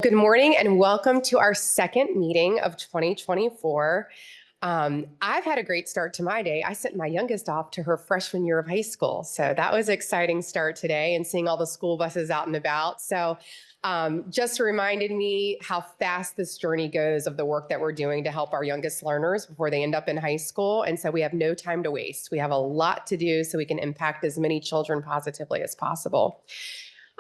Good morning and welcome to our second meeting of 2024. I've had a great start to my day. I sent my youngest off to her freshman year of high school. So that was an exciting start today and seeing all the school buses out and about. So just reminded me how fast this journey goes of the work that we're doing to help our youngest learners before they end up in high school. And so we have no time to waste. We have a lot to do so we can impact as many children positively as possible.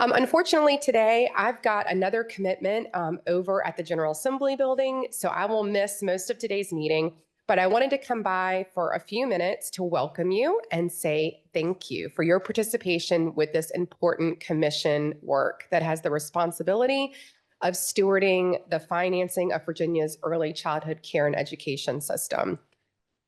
Unfortunately, today I've got another commitment over at the General Assembly building, so I will miss most of today's meeting, but I wanted to come by for a few minutes to welcome you and say thank you for your participation with this important commission work that has the responsibility of stewarding the financing of Virginia's early childhood care and education system.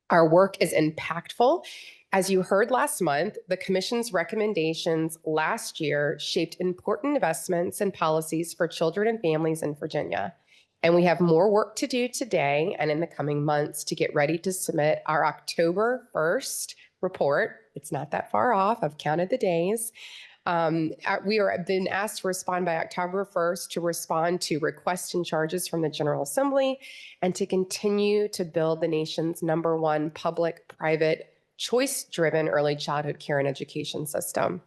Our work is impactful. As you heard last month, the Commission's recommendations last year shaped important investments and policies for children and families in Virginia. And we have more work to do today and in the coming months to get ready to submit our October 1st report. It's not that far off. I've counted the days. We have been asked to respond by October 1st to respond to requests and charges from the General Assembly and to continue to build the nation's #1 public-private choice-driven early childhood care and education system.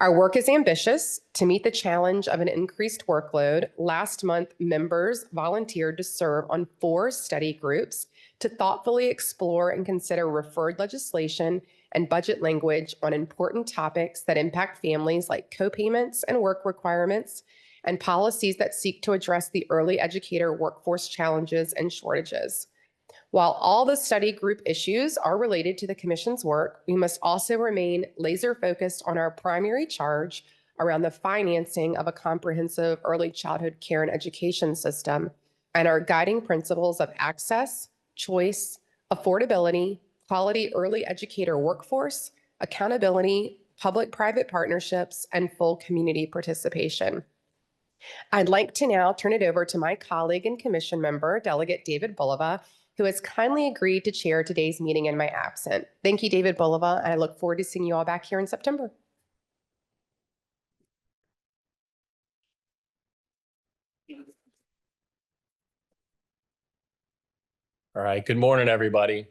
Our work is ambitious. To meet the challenge of an increased workload, last month, members volunteered to serve on 4 study groups to thoughtfully explore and consider referred legislation and budget language on important topics that impact families like co-payments and work requirements, and policies that seek to address the early educator workforce challenges and shortages. While all the study group issues are related to the Commission's work, we must also remain laser focused on our primary charge around the financing of a comprehensive early childhood care and education system and our guiding principles of access, choice, affordability, quality early educator workforce, accountability, public-private partnerships, and full community participation. I'd like to now turn it over to my colleague and Commission member, Delegate David Bulova, who has kindly agreed to chair today's meeting in my absence. Thank you, David Bulova, and I look forward to seeing you all back here in September. All right, good morning, everybody.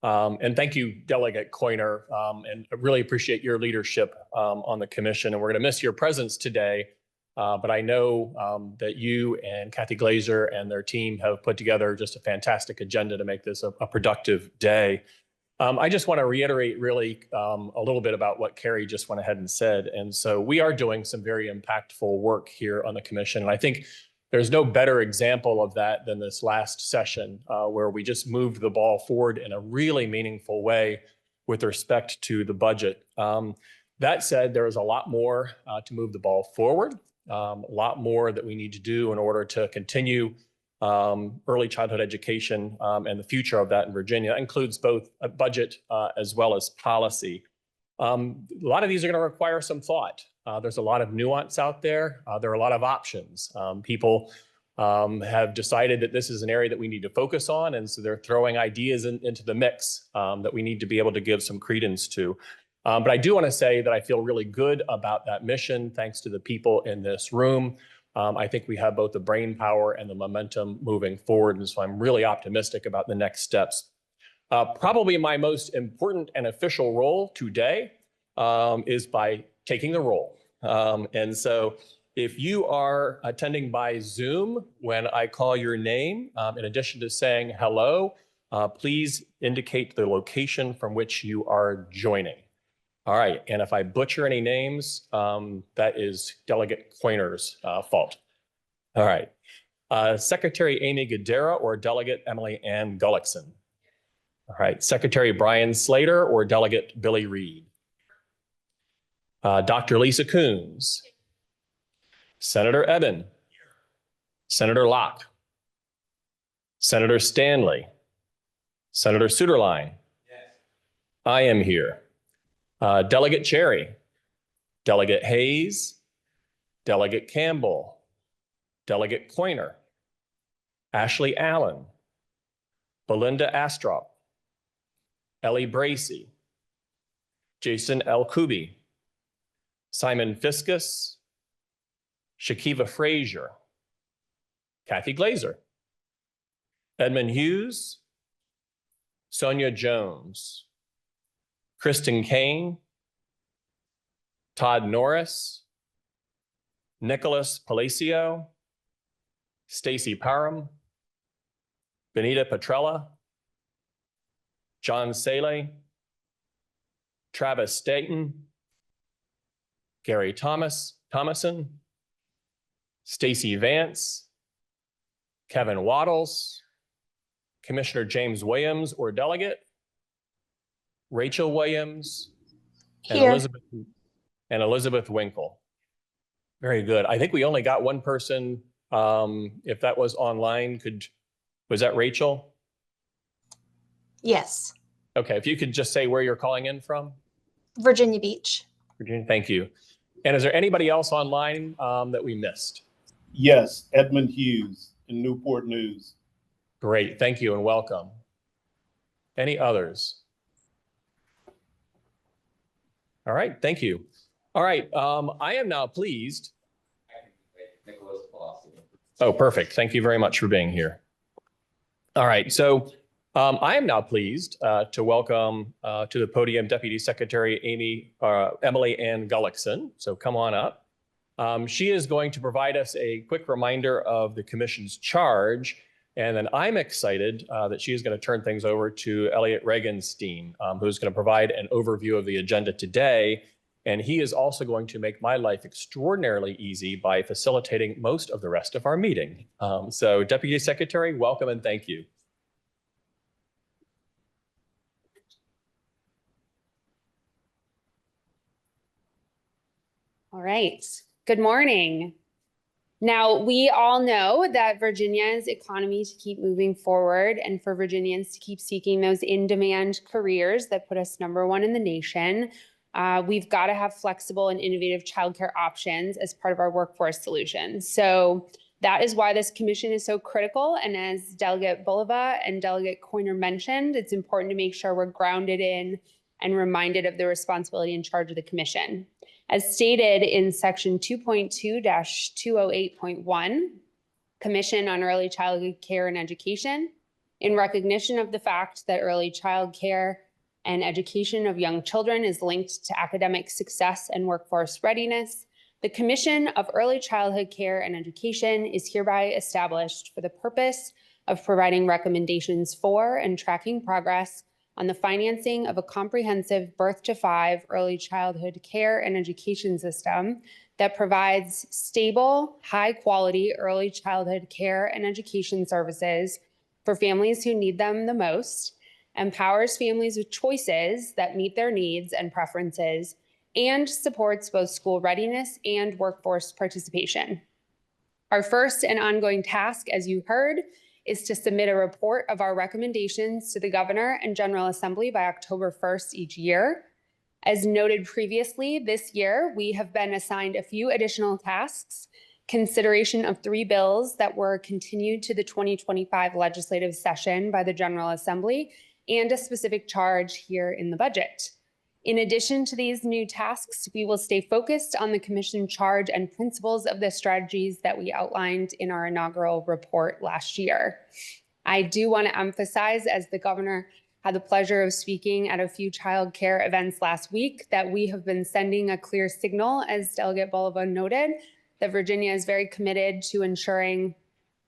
And thank you, Delegate Coiner, and I really appreciate your leadership on the commission. And we're going to miss your presence today, but I know that you and Kathy Glazer and their team have put together just a fantastic agenda to make this a productive day. I just want to reiterate really a little bit about what Carrie just went ahead and said. And so we are doing some very impactful work here on the commission. And I think there's no better example of that than this last session where we just moved the ball forward in a really meaningful way with respect to the budget. That said, there is a lot more to move the ball forward, a lot more that we need to do in order to continue early childhood education and the future of that in Virginia. That includes both a budget as well as policy. A lot of these are going to require some thought. There's a lot of nuance out there. There are a lot of options. People have decided that this is an area that we need to focus on, and so they're throwing ideas into the mix that we need to be able to give some credence to. But I do want to say that I feel really good about that mission, thanks to the people in this room. I think we have both the brain power and the momentum moving forward, and so I'm really optimistic about the next steps. Probably my most important and official role today is by taking the role. And so if you are attending by Zoom when I call your name, in addition to saying hello, please indicate the location from which you are joining. All right, and if I butcher any names, that is Delegate Coiner's fault. All right, Secretary Amy Gadara or Delegate Emily Ann Gullickson? All right, Secretary Brian Slater or Delegate Billy Reed? Dr. Lisa Coons? Senator Eben? Senator Locke? Senator Stanley? Senator Suderline? Yes. I am here. Delegate Cherry? Delegate Hayes? Delegate Campbell? Delegate Coiner? Ashley Allen? Belinda Astrop? Ellie Bracey? Jason L. Kuby? Simon Fiscus? Shakiva Frazier? Kathy Glazer, Edmund Hughes, Sonia Jones, Kristen Kane, Todd Norris, Nicholas Palacio, Stacy Parham, Benita Petrella, John Saleh, Travis Staten, Gary Thomason, Stacy Vance, Kevin Waddles, Commissioner James Williams or delegate, Rachel Williams, and Here. Elizabeth Winkle. Very good. I think we only got one person. If that was online, was that Rachel? Yes. Okay, if you could just say where you're calling in from. Virginia Beach. Virginia, thank you. And is there anybody else online that we missed? Yes, Edmund Hughes in Newport News. Great, thank you and welcome. Any others? All right, thank you. All right, I am now pleased. Oh, perfect. Thank you very much for being here. All right, so I am now pleased to welcome to the podium Deputy Secretary Emily Ann Gullickson. So come on up. She is going to provide us a quick reminder of the commission's charge. And then I'm excited that she is going to turn things over to Elliot Regenstein, who's going to provide an overview of the agenda today. And he is also going to make my life extraordinarily easy by facilitating most of the rest of our meeting. So Deputy Secretary, welcome and thank you. All right. Good morning. Now, we all know that Virginia's economy to keep moving forward and for Virginians to keep seeking those in-demand careers that put us #1 in the nation, we've got to have flexible and innovative childcare options as part of our workforce solution. So that is why this commission is so critical. And as Delegate Bulova and Delegate Coiner mentioned, it's important to make sure we're grounded in and reminded of the responsibility and charge of the commission. As stated in section 2.2-208.1, Commission on Early Childhood Care and Education, in recognition of the fact that early child care and education of young children is linked to academic success and workforce readiness, the Commission of Early Childhood Care and Education is hereby established for the purpose of providing recommendations for and tracking progress on the financing of a comprehensive birth to 5 early childhood care and education system that provides stable, high quality early childhood care and education services for families who need them the most, empowers families with choices that meet their needs and preferences, and supports both school readiness and workforce participation. Our first and ongoing task, as you heard, is to submit a report of our recommendations to the Governor and General Assembly by October 1st each year. As noted previously, this year, we have been assigned a few additional tasks, consideration of 3 bills that were continued to the 2025 legislative session by the General Assembly, and a specific charge here in the budget. In addition to these new tasks, we will stay focused on the commission charge and principles of the strategies that we outlined in our inaugural report last year. I do want to emphasize, as the governor had the pleasure of speaking at a few child care events last week, that we have been sending a clear signal, as Delegate Bulova noted, that Virginia is very committed to ensuring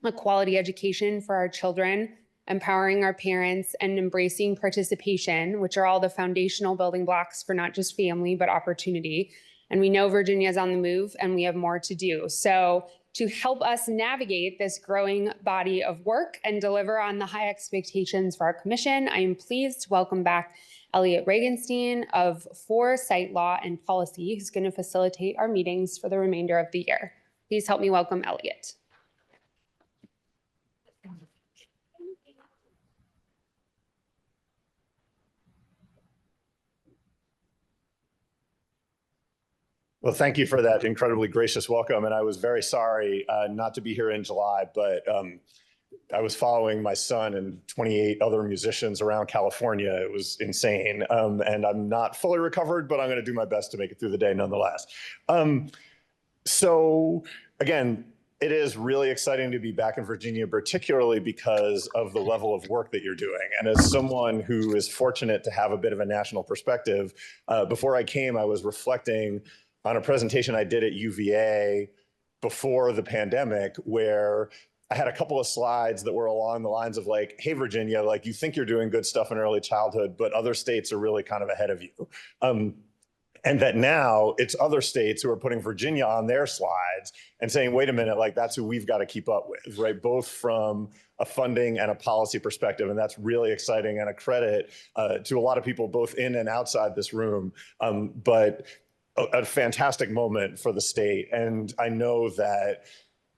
a quality education for our children, empowering our parents, and embracing participation, which are all the foundational building blocks for not just family, but opportunity. And we know Virginia is on the move and we have more to do. So to help us navigate this growing body of work and deliver on the high expectations for our commission, I am pleased to welcome back Elliot Regenstein of Foresight Law and Policy, who's going to facilitate our meetings for the remainder of the year. Please help me welcome Elliot. Well, thank you for that incredibly gracious welcome. And I was very sorry not to be here in July, but I was following my son and 28 other musicians around California. It was insane. And I'm not fully recovered, but I'm going to do my best to make it through the day nonetheless. So again, It is really exciting to be back in Virginia, particularly because of the level of work that you're doing. And as someone who is fortunate to have a bit of a national perspective, before I came, I was reflecting on a presentation I did at UVA before the pandemic, where I had a couple of slides that were along the lines of like, hey, Virginia, like you think you're doing good stuff in early childhood, but other states are really kind of ahead of you. And that now it's other states who are putting Virginia on their slides and saying, wait a minute, like that's who we've got to keep up with, right? Both from a funding and a policy perspective. And that's really exciting and a credit to a lot of people, both in and outside this room. But a fantastic moment for the state. And I know that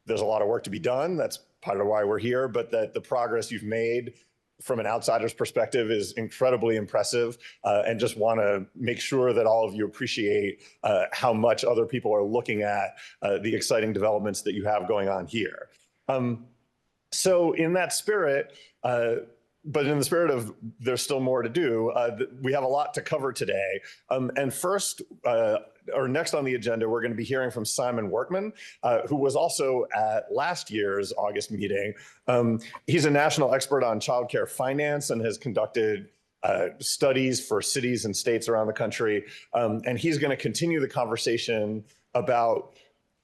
there's a lot of work to be done. That's part of why we're here, but that the progress you've made from an outsider's perspective is incredibly impressive, and just want to make sure that all of you appreciate how much other people are looking at the exciting developments that you have going on here. So in that spirit, but in the spirit of there's still more to do, we have a lot to cover today. And first, or next on the agenda, we're going to be hearing from Simon Workman, who was also at last year's August meeting. He's a national expert on childcare finance and has conducted studies for cities and states around the country. And he's going to continue the conversation about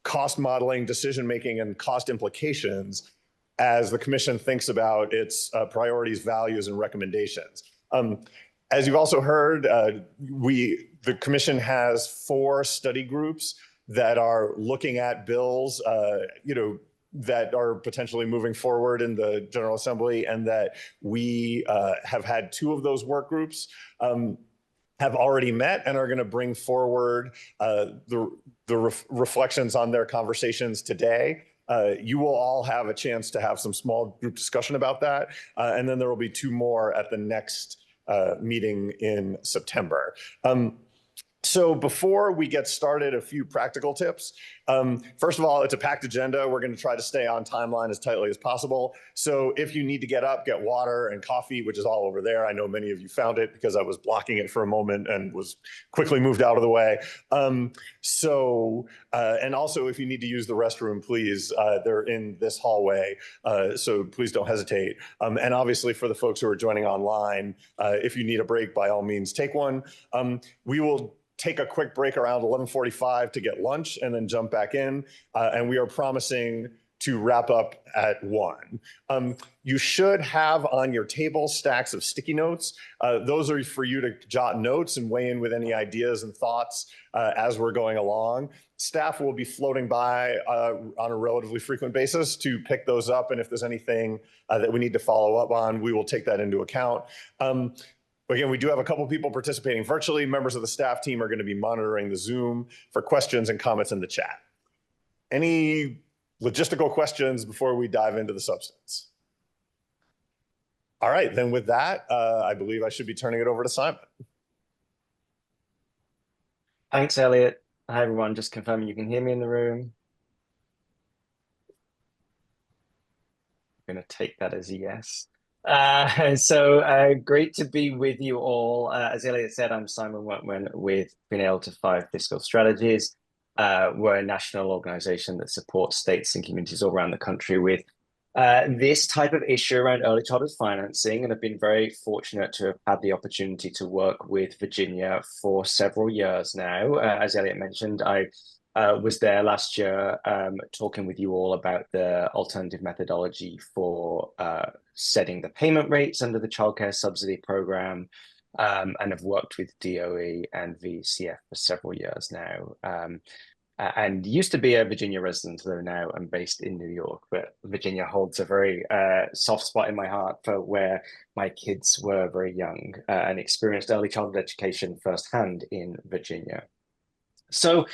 cost modeling, decision-making, and cost implications as the commission thinks about its priorities, values, and recommendations. As you've also heard, the commission has 4 study groups that are looking at bills, that are potentially moving forward in the General Assembly, and that we have had 2 of those work groups have already met and are going to bring forward the reflections on their conversations today. You will all have a chance to have some small group discussion about that. And then there will be 2 more at the next meeting in September. So before we get started, a few practical tips. First of all, it's a packed agenda. We're going to try to stay on timeline as tightly as possible. So if you need to get up, get water and coffee, which is all over there. I know many of you found it because I was blocking it for a moment and was quickly moved out of the way. And also if you need to use the restroom, please, they're in this hallway. So please don't hesitate. And obviously for the folks who are joining online, if you need a break, by all means, take one. We will take a quick break around 11:45 to get lunch and then jump back in. And we are promising to wrap up at 1. You should have on your table stacks of sticky notes. Those are for you to jot notes and weigh in with any ideas and thoughts as we're going along. Staff will be floating by on a relatively frequent basis to pick those up. And if there's anything that we need to follow up on, we will take that into account. Again, we do have a couple people participating virtually. Members of the staff team are going to be monitoring the Zoom for questions and comments in the chat. Any logistical questions before we dive into the substance? All right, then with that, I believe I should be turning it over to Simon. Thanks, Elliot. Hi, everyone. Just confirming you can hear me in the room. I'm going to take that as a yes. Great to be with you all. As Elliot said, I'm Simon Workman with Being Able to 5 Fiscal Strategies. We're a national organization that supports states and communities all around the country with this type of issue around early childhood financing, and I've been very fortunate to have had the opportunity to work with Virginia for several years now. As Elliot mentioned, I was there last year talking with you all about the alternative methodology for setting the payment rates under the childcare subsidy program, and have worked with DOE and VCF for several years now. And used to be a Virginia resident, though now I'm based in New York, but Virginia holds a very soft spot in my heart for where my kids were very young and experienced early childhood education firsthand in Virginia. So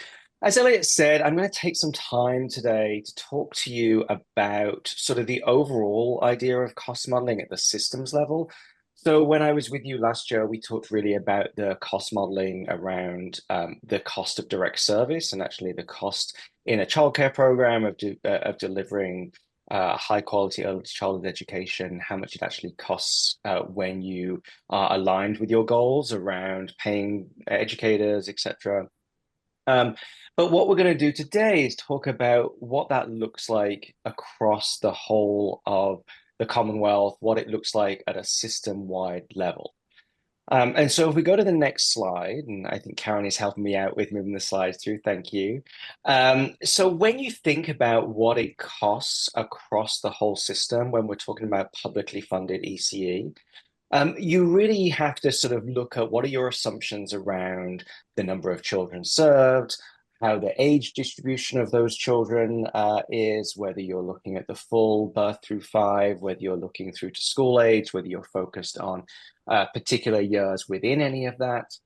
as Elliot said, I'm going to take some time today to talk to you about sort of the overall idea of cost modeling at the systems level. So when I was with you last year, we talked really about the cost modeling around the cost of direct service and actually the cost in a childcare program of delivering high quality early childhood education, how much it actually costs when you are aligned with your goals around paying educators, etc. But what we're going to do today is talk about what that looks like across the whole of the Commonwealth, what it looks like at a system-wide level. And so if we go to the next slide, and I think Karen is helping me out with moving the slides through, thank you. So when you think about what it costs across the whole system, when we're talking about publicly funded ECE, you really have to sort of look at what are your assumptions around the number of children served, how the age distribution of those children is, whether you're looking at the full birth through 5, whether you're looking through to school age, whether you're focused on particular years within any of that.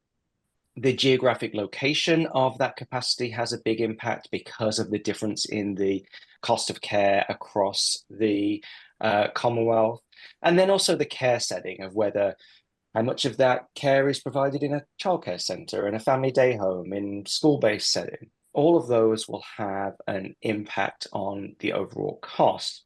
The geographic location of that capacity has a big impact because of the difference in the cost of care across the Commonwealth. And then also the care setting of whether how much of that care is provided in a childcare centre, in a family day home, in school-based setting. All of those will have an impact on the overall cost.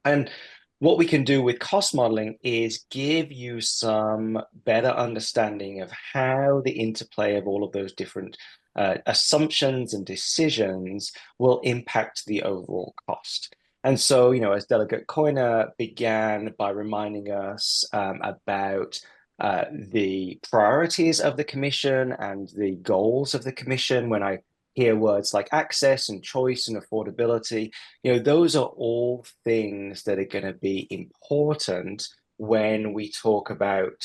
And what we can do with cost modeling is give you some better understanding of how the interplay of all of those different assumptions and decisions will impact the overall cost. And so, you know, as Delegate Coyner began by reminding us about the priorities of the Commission and the goals of the Commission, when I hear words like access and choice and affordability, you know, those are all things that are going to be important when we talk about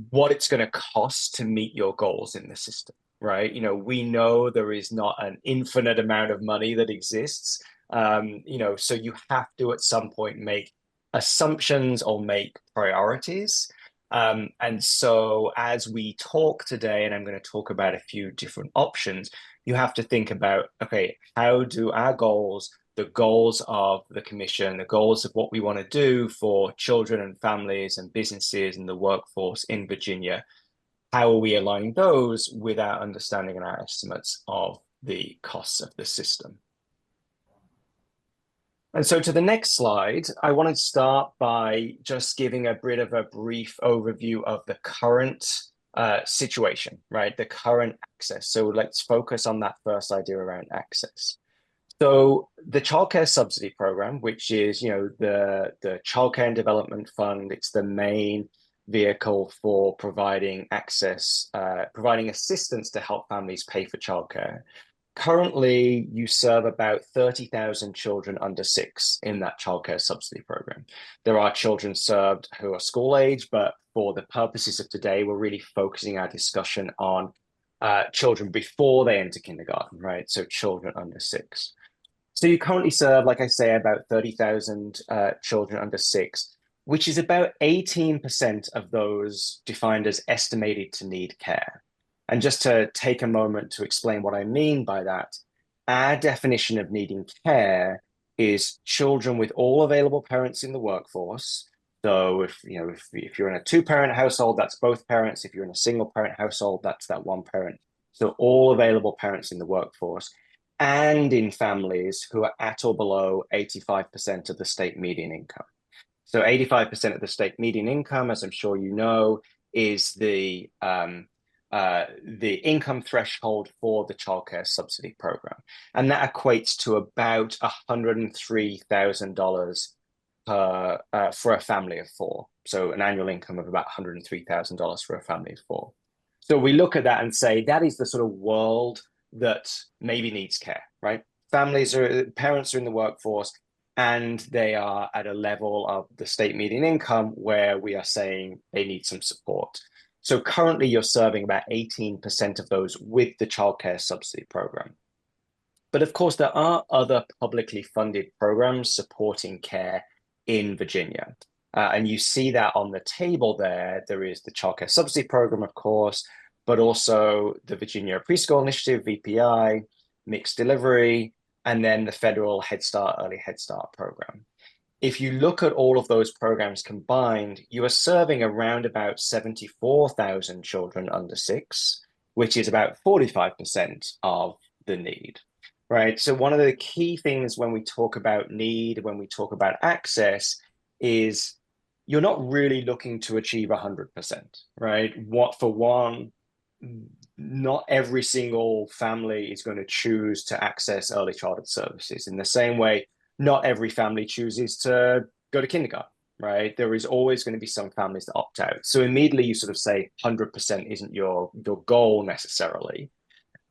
what it's going to cost to meet your goals in the system, right? You know, we know there is not an infinite amount of money that exists, you know, so you have to at some point make assumptions or make priorities. And so as we talk today, and I'm going to talk about a few different options, you have to think about, okay, how do our goals, the goals of the Commission, the goals of what we want to do for children and families and businesses and the workforce in Virginia, how are we aligning those with our understanding and our estimates of the costs of the system? And so to the next slide, I want to start by just giving a bit of a brief overview of the current situation, right? The current access. So let's focus on that first idea around access. So the childcare subsidy program, which is, you know, the Childcare and Development Fund, it's the main vehicle for providing access, providing assistance to help families pay for childcare. Currently, you serve about 30,000 children under 6 in that childcare subsidy program. There are children served who are school age, but for the purposes of today, we're really focusing our discussion on children before they enter kindergarten, right? So children under 6. So you currently serve, like I say, about 30,000 children under 6, which is about 18% of those defined as estimated to need care. And just to take a moment to explain what I mean by that, our definition of needing care is children with all available parents in the workforce. So if you're in a 2-parent household, that's both parents. If you're in a single-parent household, that's that one parent. So all available parents in the workforce, and in families who are at or below 85% of the state median income. So 85% of the state median income, as I'm sure you know, is the income threshold for the childcare subsidy program. And that equates to about $103,000 for a family of 4. So an annual income of about $103,000 for a family of 4. So we look at that and say, that is the sort of world that maybe needs care, right? Parents are in the workforce and they are at a level of the state median income where we are saying they need some support. So currently you're serving about 18% of those with the childcare subsidy program. But of course, there are other publicly funded programs supporting care in Virginia. And you see that on the table there. There is the childcare subsidy program, of course, but also the Virginia Preschool Initiative, VPI, mixed delivery, and then the federal Head Start, Early Head Start program. If you look at all of those programs combined, you are serving around about 74,000 children under 6, which is about 45% of the need, right? So one of the key things when we talk about need, when we talk about access, is you're not really looking to achieve 100%, right? What for one, not every single family is going to choose to access early childhood services. In the same way, not every family chooses to go to kindergarten, right? There is always going to be some families that opt out. So immediately you sort of say 100% isn't your goal necessarily.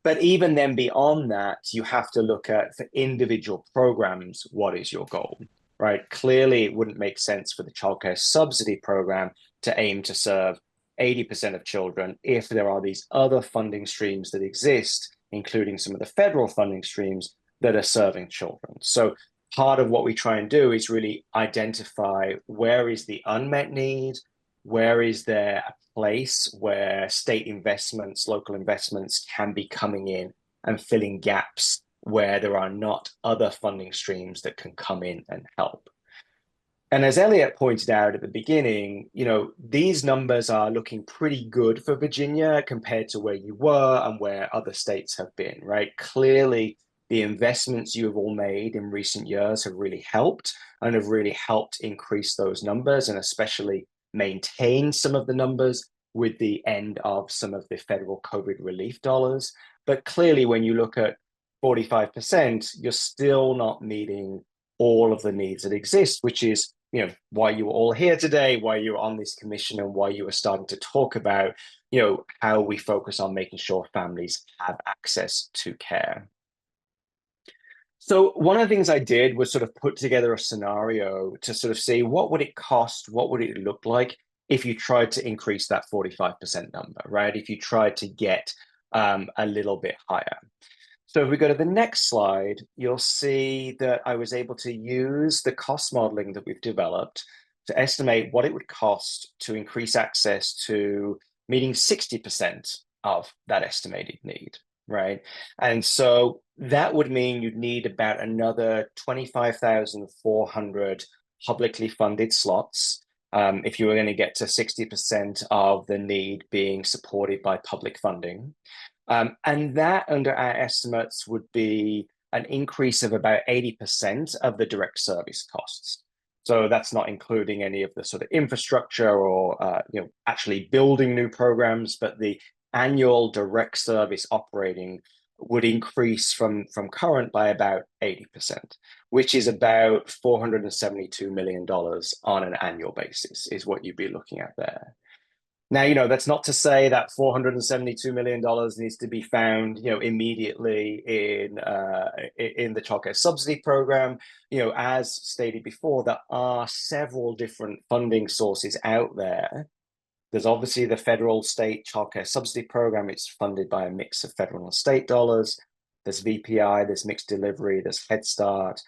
But even then beyond that, you have to look at for individual programs, what is your goal, right? Clearly, it wouldn't make sense for the childcare subsidy program to aim to serve 80% of children if there are these other funding streams that exist, including some of the federal funding streams that are serving children. So part of what we try and do is really identify where is the unmet need, where is there a place where state investments, local investments can be coming in and filling gaps where there are not other funding streams that can come in and help. And as Elliot pointed out at the beginning, these numbers are looking pretty good for Virginia compared to where you were and where other states have been, right? Clearly, the investments you have all made in recent years have really helped and have really helped increase those numbers and especially maintain some of the numbers with the end of some of the federal COVID relief dollars. But clearly, when you look at 45%, you're still not meeting all of the needs that exist, which is why you were all here today, why you're on this commission, and why you are starting to talk about how we focus on making sure families have access to care. So one of the things I did was sort of put together a scenario to sort of see what would it cost, what would it look like if you tried to increase that 45% number, right? If you tried to get a little bit higher. So if we go to the next slide, you'll see that I was able to use the cost modeling that we've developed to estimate what it would cost to increase access to meeting 60% of that estimated need, right? And so that would mean you'd need about another 25,400 publicly funded slots if you were going to get to 60% of the need being supported by public funding. And that, under our estimates, would be an increase of about 80% of the direct service costs. So that's not including any of the sort of infrastructure or actually building new programs, but the annual direct service operating would increase from current by about 80%, which is about $472 million on an annual basis is what you'd be looking at there. Now, that's not to say that $472 million needs to be found, immediately in the childcare subsidy program. As stated before, there are several different funding sources out there. There's obviously the federal state childcare subsidy program. It's funded by a mix of federal and state dollars. There's VPI, there's mixed delivery, there's Head Start.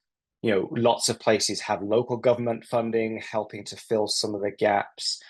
Lots of places have local government funding helping to fill some of the gaps.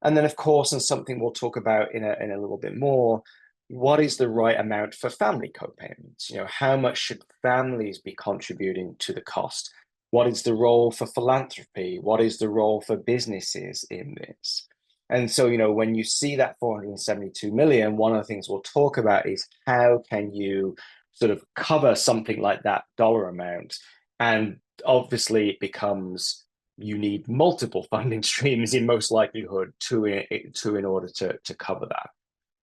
And then, of course, and something we'll talk about in a little bit more, what is the right amount for family co-payments? How much should families be contributing to the cost? What is the role for philanthropy? What is the role for businesses in this? And so, when you see that 472 million, one of the things we'll talk about is how can you sort of cover something like that dollar amount? And obviously it becomes you need multiple funding streams in most likelihood in order to cover that.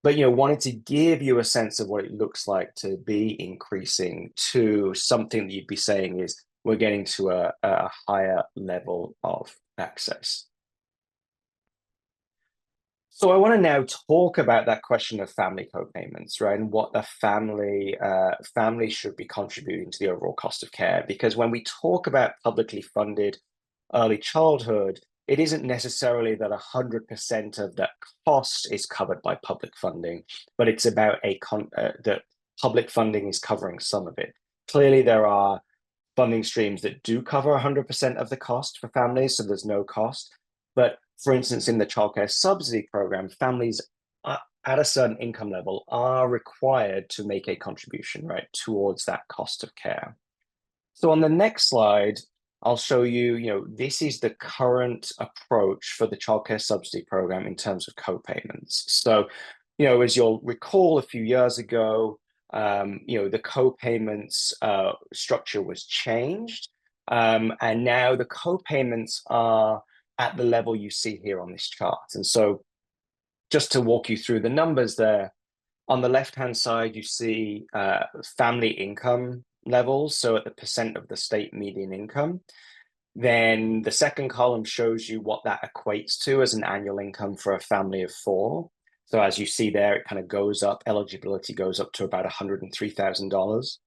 But wanted to give you a sense of what it looks like to be increasing to something that you'd be saying is we're getting to a higher level of access. So I want to now talk about that question of family co-payments, right, and what the family should be contributing to the overall cost of care. Because when we talk about publicly funded early childhood, it isn't necessarily that 100% of that cost is covered by public funding, but it's about that public funding is covering some of it. Clearly, there are funding streams that do cover 100% of the cost for families, so there's no cost. But for instance, in the childcare subsidy program, families at a certain income level are required to make a contribution, right, towards that cost of care. So on the next slide, I'll show you, this is the current approach for the childcare subsidy program in terms of co-payments. So, as you'll recall a few years ago, the co-payments structure was changed. And now the co-payments are at the level you see here on this chart. And so just to walk you through the numbers there, on the left-hand side, you see family income levels, so at the percent of the state median income. Then the second column shows you what that equates to as an annual income for a family of 4. So as you see there, it kind of goes up, eligibility goes up to about $103,000.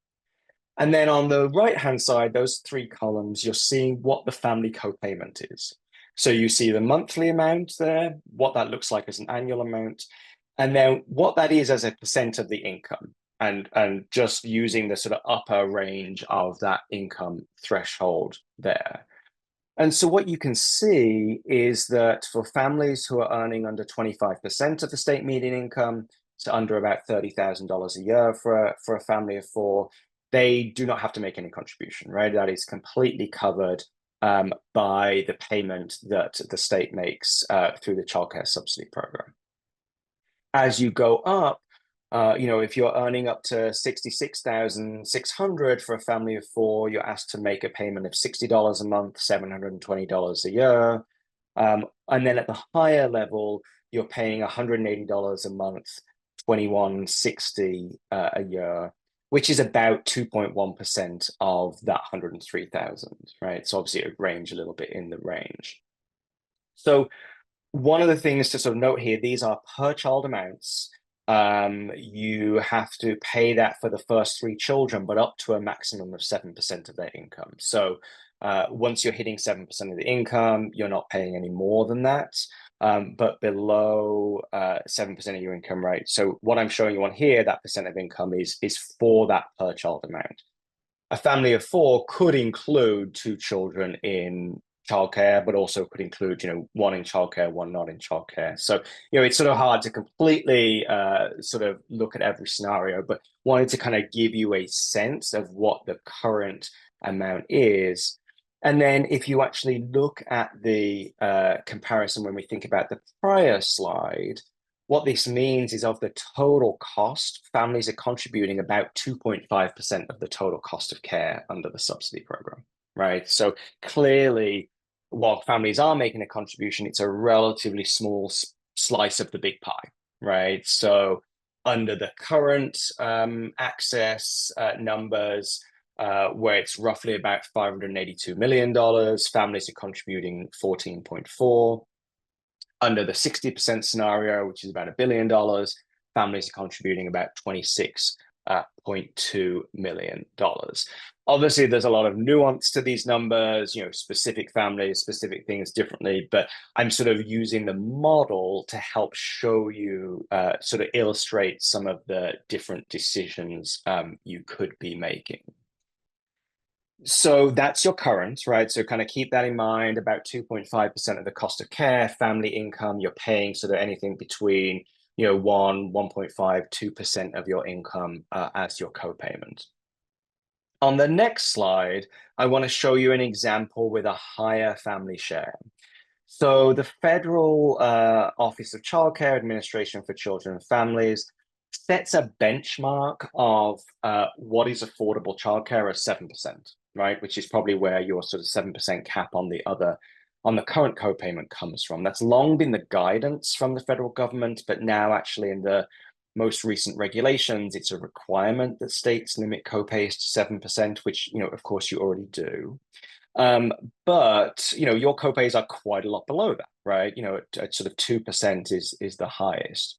And then on the right-hand side, those 3 columns, you're seeing what the family co-payment is. So you see the monthly amount there, what that looks like as an annual amount, and then what that is as a percent of the income, and just using the sort of upper range of that income threshold there. And so what you can see is that for families who are earning under 25% of the state median income, so under about $30,000 a year for a family of 4, they do not have to make any contribution, right? That is completely covered by the payment that the state makes through the childcare subsidy program. As you go up, if you're earning up to $66,600 for a family of 4, you're asked to make a payment of $60 a month, $720 a year. And then at the higher level, you're paying $180 a month, $21.60 a year, which is about 2.1% of that 103,000, right? So obviously it range a little bit in the range. So one of the things to sort of note here, these are per child amounts. You have to pay that for the first 3 children, but up to a maximum of 7% of their income. So once you're hitting 7% of the income, you're not paying any more than that, but below 7% of your income, right? So what I'm showing you on here, that percent of income is for that per child amount. A family of 4 could include 2 children in childcare, but also could include, 1 in childcare, 1 not in childcare. So, it's sort of hard to completely sort of look at every scenario, but wanted to kind of give you a sense of what the current amount is. And then if you actually look at the comparison when we think about the prior slide, what this means is of the total cost, families are contributing about 2.5% of the total cost of care under the subsidy program, right? So clearly, while families are making a contribution, it's a relatively small slice of the big pie, right? So under the current access numbers, where it's roughly about $582 million, families are contributing 14.4. Under the 60% scenario, which is about $1 billion, families are contributing about $26.2 million. Obviously, there's a lot of nuance to these numbers, specific families, specific things differently, but I'm sort of using the model to help show you, sort of illustrate some of the different decisions you could be making. So that's your current, right? So kind of keep that in mind, about 2.5% of the cost of care, family income, you're paying sort of anything between, 1.5, 2% of your income as your co-payment. On the next slide, I want to show you an example with a higher family share. So the Federal Office of Childcare Administration for Children and Families sets a benchmark of what is affordable childcare at 7%, right? Which is probably where your sort of 7% cap on the current co-payment comes from. That's long been the guidance from the federal government, but now actually in the most recent regulations, it's a requirement that states limit co-pays to 7%, which, of course you already do. But, your co-pays are quite a lot below that, right? At sort of 2% is the highest.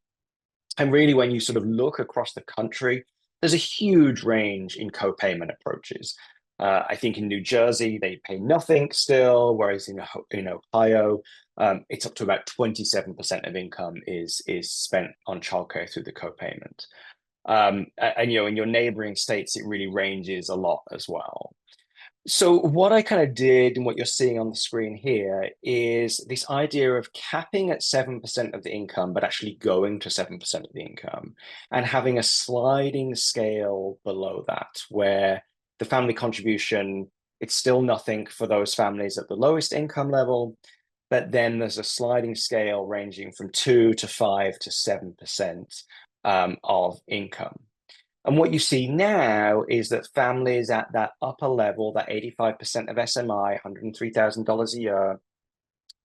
And really, when you sort of look across the country, there's a huge range in co-payment approaches. I think in New Jersey, they pay nothing still, whereas in Ohio, it's up to about 27% of income is spent on childcare through the co-payment. And in your neighboring states, it really ranges a lot as well. So what I kind of did and what you're seeing on the screen here is this idea of capping at 7% of the income, but actually going to 7% of the income and having a sliding scale below that, where the family contribution, it's still nothing for those families at the lowest income level, but then there's a sliding scale ranging from 2 to 5 to 7% of income. And what you see now is that families at that upper level, that 85% of SMI, $103,000 a year,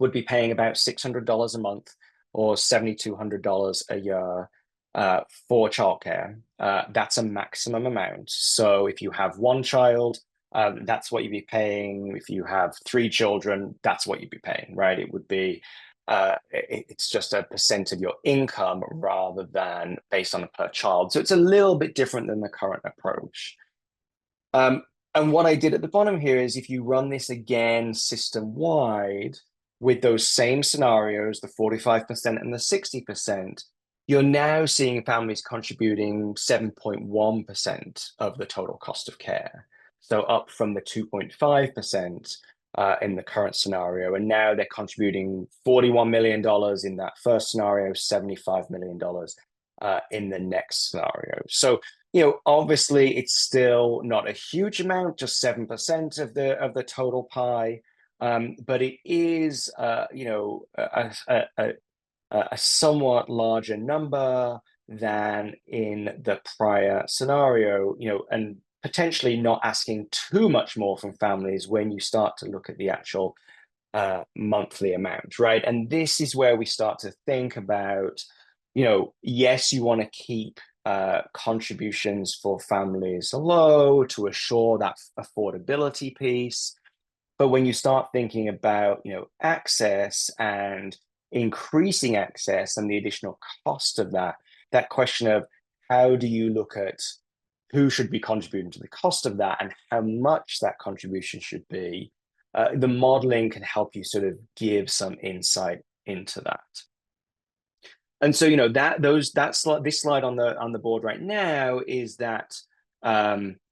would be paying about $600 a month or $7,200 a year for childcare. That's a maximum amount. So if you have one child, that's what you'd be paying. If you have 3 children, that's what you'd be paying, right? It would be, it's just a percent of your income rather than based on a per child. So it's a little bit different than the current approach. And what I did at the bottom here is if you run this again system-wide with those same scenarios, the 45% and the 60%, you're now seeing families contributing 7.1% of the total cost of care. So up from the 2.5% in the current scenario. And now they're contributing $41 million in that first scenario, $75 million in the next scenario. So, you know, obviously it's still not a huge amount, just 7% of the total pie. But it is, you know, a somewhat larger number than in the prior scenario, you know, and potentially not asking too much more from families when you start to look at the actual monthly amount, right? And this is where we start to think about, you know, yes, you want to keep contributions for families low to assure that affordability piece. But when you start thinking about, you know, access and increasing access and the additional cost of that, that question of how do you look at who should be contributing to the cost of that and how much that contribution should be, the modeling can help you sort of give some insight into that. And so, you know, this slide on the board right now is that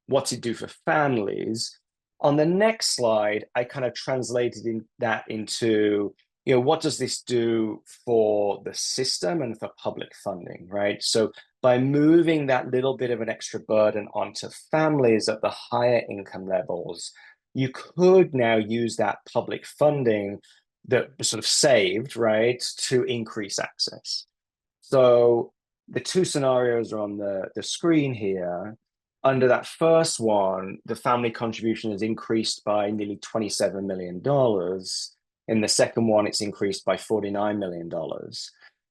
what's it do for families? On the next slide, I kind of translated that into, you know, what does this do for the system and for public funding, right? So by moving that little bit of an extra burden onto families at the higher income levels, you could now use that public funding that was sort of saved, right, to increase access. So the 2 scenarios are on the screen here. Under that first one, the family contribution has increased by nearly $27 million. In the second one, it's increased by $49 million.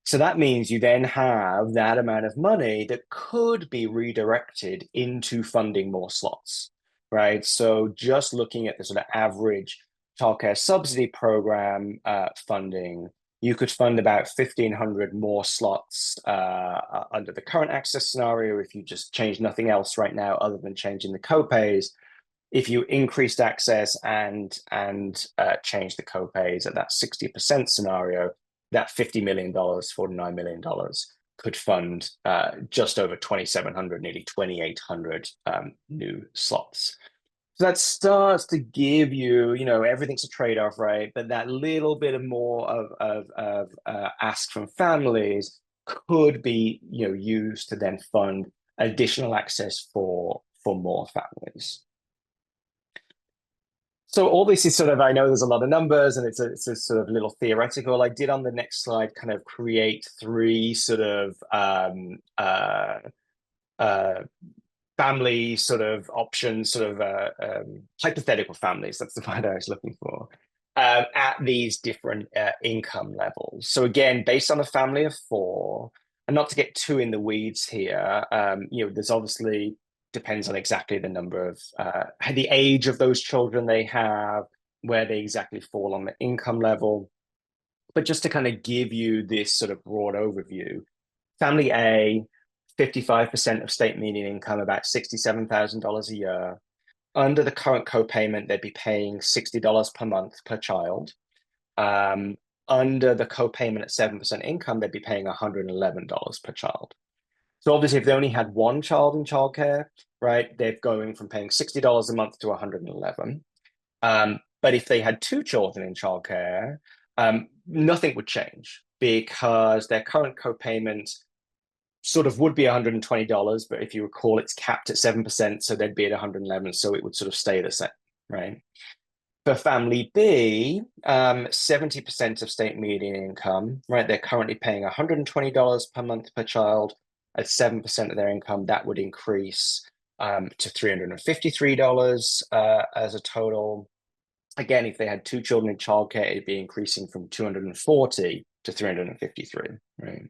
So that means you then have that amount of money that could be redirected into funding more slots, right? So just looking at the sort of average childcare subsidy program funding, you could fund about 1,500 more slots under the current access scenario if you just change nothing else right now other than changing the copays. If you increased access and change the copays at that 60% scenario, that $50 million, $49 million could fund just over 2,700, nearly 2,800 new slots. So that starts to give you, you know, everything's a trade-off, right? But that little bit of more of ask from families could be, you know, used to then fund additional access for more families. So all this is sort of, I know there's a lot of numbers and it's a sort of little theoretical. I did on the next slide kind of create 3 sort of family sort of options, sort of hypothetical families, that's the word I was looking for, at these different income levels. So again, based on a family of 4, and not to get too in the weeds here, you know, there's obviously depends on exactly the number of, the age of those children they have, where they exactly fall on the income level. But just to kind of give you this sort of broad overview, family A, 55% of state median income, about $67,000 a year. Under the current copayment, they'd be paying $60 per month per child. Under the copayment at 7% income, they'd be paying $111 per child. So obviously, if they only had 1 child in childcare, right, they're going from paying $60 a month to $111. But if they had 2 children in childcare, nothing would change because their current copayment sort of would be $120, but if you recall, it's capped at 7%, so they'd be at 111, so it would sort of stay the same, right? For family B, 70% of state median income, right, they're currently paying $120 per month per child. At 7% of their income, that would increase to $353 as a total. Again, if they had 2 children in childcare, it'd be increasing from 240 to 353, right?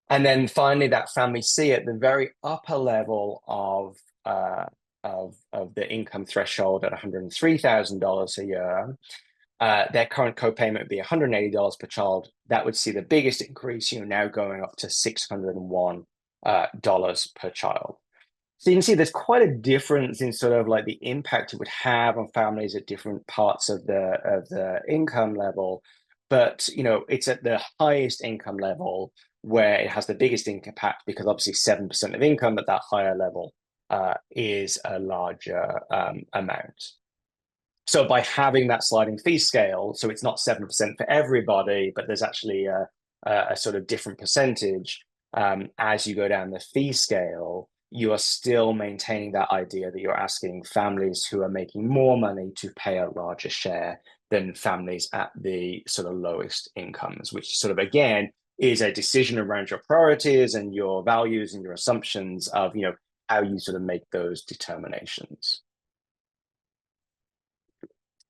And then finally, that family C at the very upper level of the income threshold at $103,000 a year, their current copayment would be $180 per child. That would see the biggest increase, now going up to $601 per child. So you can see there's quite a difference in sort of like the impact it would have on families at different parts of the income level. But it's at the highest income level where it has the biggest impact, because obviously 7% of income at that higher level is a larger amount. So by having that sliding fee scale, so it's not 7% for everybody, but there's actually a sort of different percentage as you go down the fee scale, you are still maintaining that idea that you're asking families who are making more money to pay a larger share than families at the sort of lowest incomes, which sort of, again, is a decision around your priorities and your values and your assumptions of, how you sort of make those determinations.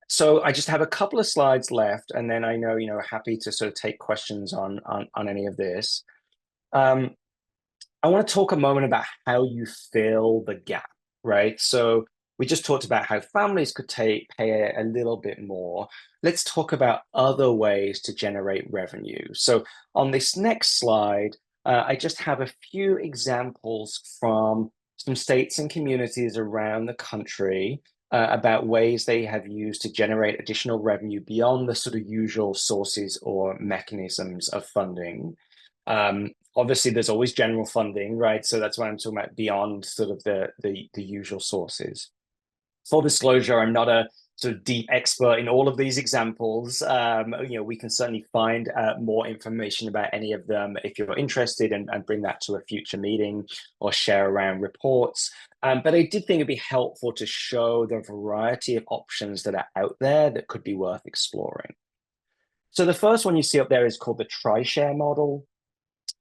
So I just have a couple of slides left, and then I know, happy to sort of take questions on any of this. I want to talk a moment about how you fill the gap, right? So we just talked about how families could pay a little bit more. Let's talk about other ways to generate revenue. So on this next slide, I just have a few examples from some states and communities around the country about ways they have used to generate additional revenue beyond the sort of usual sources or mechanisms of funding. Obviously, there's always general funding, right? So that's why I'm talking about beyond sort of the usual sources. Full disclosure, I'm not a sort of deep expert in all of these examples. We can certainly find more information about any of them if you're interested, and bring that to a future meeting or share around reports. But I did think it'd be helpful to show the variety of options that are out there that could be worth exploring. So the first one you see up there is called the tri-share model.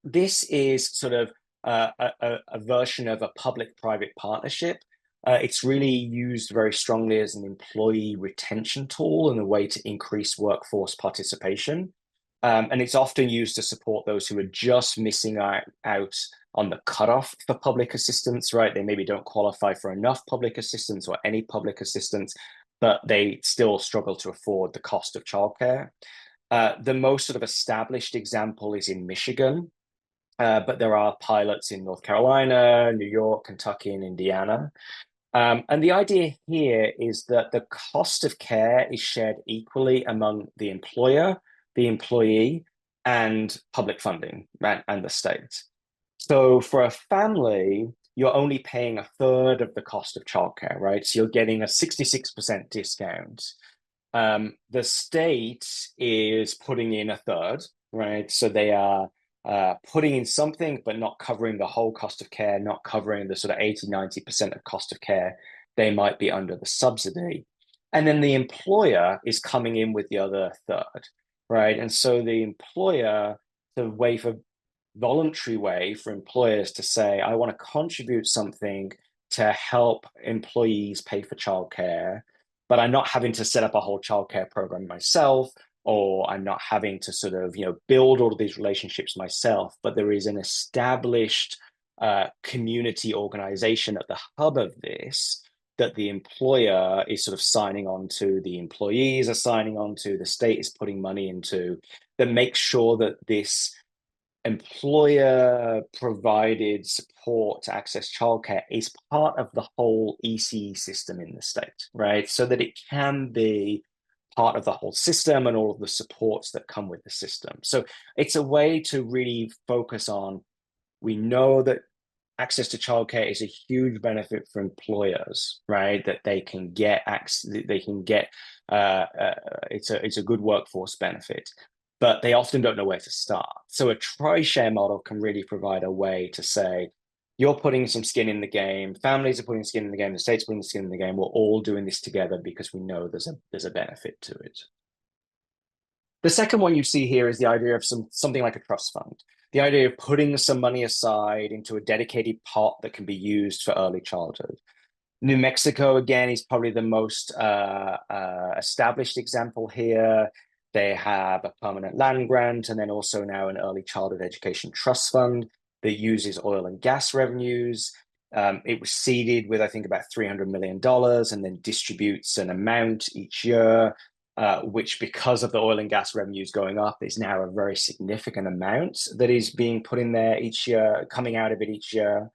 This is sort of a version of a public-private partnership. It's really used very strongly as an employee retention tool and a way to increase workforce participation. And it's often used to support those who are just missing out on the cutoff for public assistance, right? They maybe don't qualify for enough public assistance or any public assistance, but they still struggle to afford the cost of childcare. The most sort of established example is in Michigan, but there are pilots in North Carolina, New York, Kentucky, and Indiana. And the idea here is that the cost of care is shared equally among the employer, the employee, and public funding, right, and the state. So for a family, you're only paying a third of the cost of childcare, right? So you're getting a 66% discount. The state is putting in a third, right? So they are putting in something, but not covering the whole cost of care, not covering the sort of 80, 90% of cost of care. They might be under the subsidy. And then the employer is coming in with the other third, right? And so the employer, voluntary way for employers to say, I want to contribute something to help employees pay for childcare, but I'm not having to set up a whole childcare program myself, or I'm not having to sort of, build all of these relationships myself, but there is an established community organization at the hub of this that the employer is sort of signing on to, the employees are signing on to, the state is putting money into, that makes sure that this employer provided support to access childcare is part of the whole ECCE system in the state, right? So that it can be part of the whole system and all of the supports that come with the system. So it's a way to really focus on, we know that access to childcare is a huge benefit for employers, right? That they can get access, it's a good workforce benefit, but they often don't know where to start. So a tri-share model can really provide a way to say, you're putting some skin in the game, families are putting skin in the game, the state's putting skin in the game, we're all doing this together because we know there's a benefit to it. The second one you see here is the idea of something like a trust fund. The idea of putting some money aside into a dedicated pot that can be used for early childhood. New Mexico, again, is probably the most established example here. They have a permanent land grant and then also now an early childhood education trust fund that uses oil and gas revenues. It was seeded with, I think, about $300 million and then distributes an amount each year, which, because of the oil and gas revenues going up, is now a very significant amount that is being put in there each year, coming out of it each year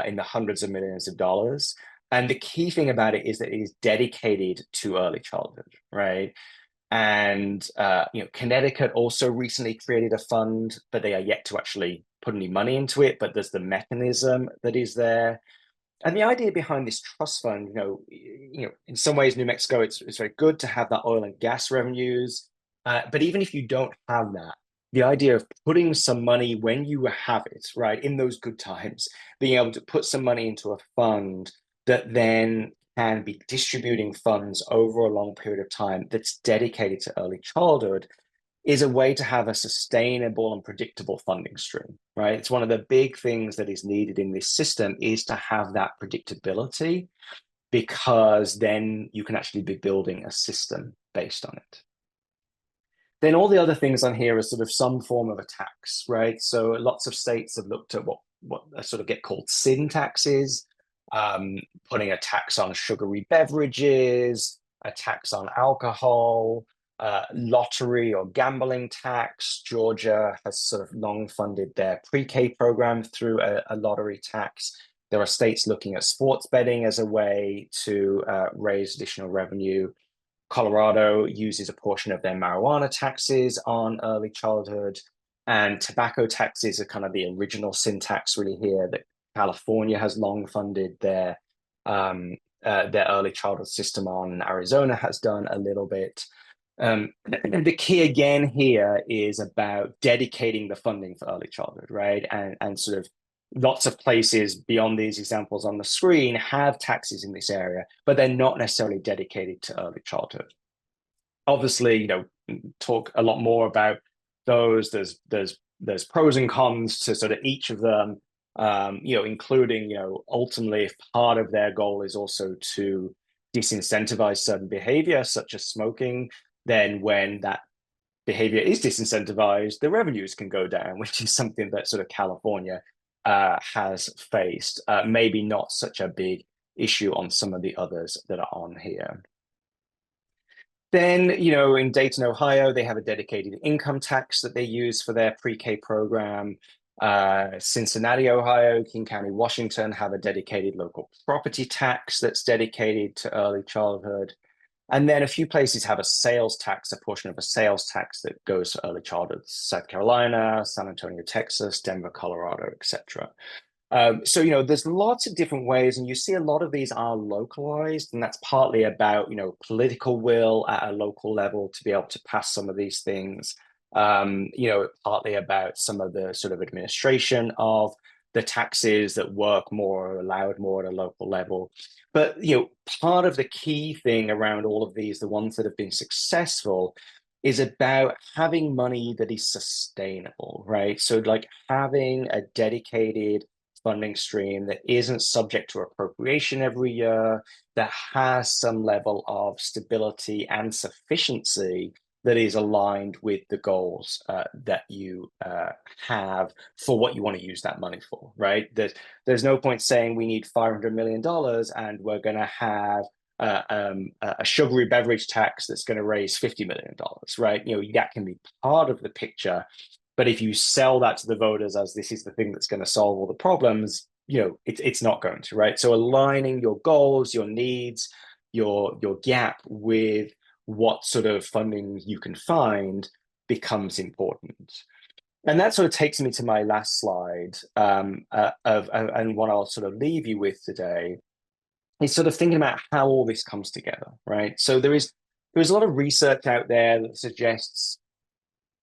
in the hundreds of millions of dollars. And the key thing about it is that it is dedicated to early childhood, right? And Connecticut also recently created a fund, but they are yet to actually put any money into it. But there's the mechanism that is there, and the idea behind this trust fund, in some ways, New Mexico, it's very good to have that oil and gas revenues. But even if you don't have that, the idea of putting some money when you have it, right, in those good times, being able to put some money into a fund that then can be distributing funds over a long period of time that's dedicated to early childhood is a way to have a sustainable and predictable funding stream, right? It's one of the big things that is needed in this system is to have that predictability, because then you can actually be building a system based on it. Then all the other things on here are sort of some form of a tax, right? So lots of states have looked at what sort of get called sin taxes, putting a tax on sugary beverages, a tax on alcohol, lottery or gambling tax. Georgia has sort of long funded their pre-K program through a lottery tax. There are states looking at sports betting as a way to raise additional revenue. Colorado uses a portion of their marijuana taxes on early childhood, and tobacco taxes are kind of the original sin tax really here that California has long funded their early childhood system on, and Arizona has done a little bit. The key again here is about dedicating the funding for early childhood, right? And sort of lots of places beyond these examples on the screen have taxes in this area, but they're not necessarily dedicated to early childhood. Obviously, talk a lot more about those. There's pros and cons to sort of each of them, including, ultimately, if part of their goal is also to disincentivize certain behavior, such as smoking, then when that behavior is disincentivized, the revenues can go down, which is something that sort of California has faced. Maybe not such a big issue on some of the others that are on here. Then, in Dayton, Ohio, they have a dedicated income tax that they use for their pre-K program. Cincinnati, Ohio, King County, Washington have a dedicated local property tax that's dedicated to early childhood. And then a few places have a sales tax, a portion of a sales tax that goes to early childhood. South Carolina, San Antonio, Texas, Denver, Colorado, etc. So, there's lots of different ways, and you see a lot of these are localized, and that's partly about, political will at a local level to be able to pass some of these things. Partly about some of the sort of administration of the taxes that work more or allowed more at a local level. But, part of the key thing around all of these, the ones that have been successful, is about having money that is sustainable, right? So like having a dedicated funding stream that isn't subject to appropriation every year, that has some level of stability and sufficiency that is aligned with the goals that you have for what you want to use that money for, right? There's no point saying we need $500 million and we're going to have a sugary beverage tax that's going to raise $50 million, right? That can be part of the picture. But if you sell that to the voters as this is the thing that's going to solve all the problems, it's not going to, right? So aligning your goals, your needs, your gap with what sort of funding you can find becomes important. And that sort of takes me to my last slide and what I'll sort of leave you with today is sort of thinking about how all this comes together, right? So there's a lot of research out there that suggests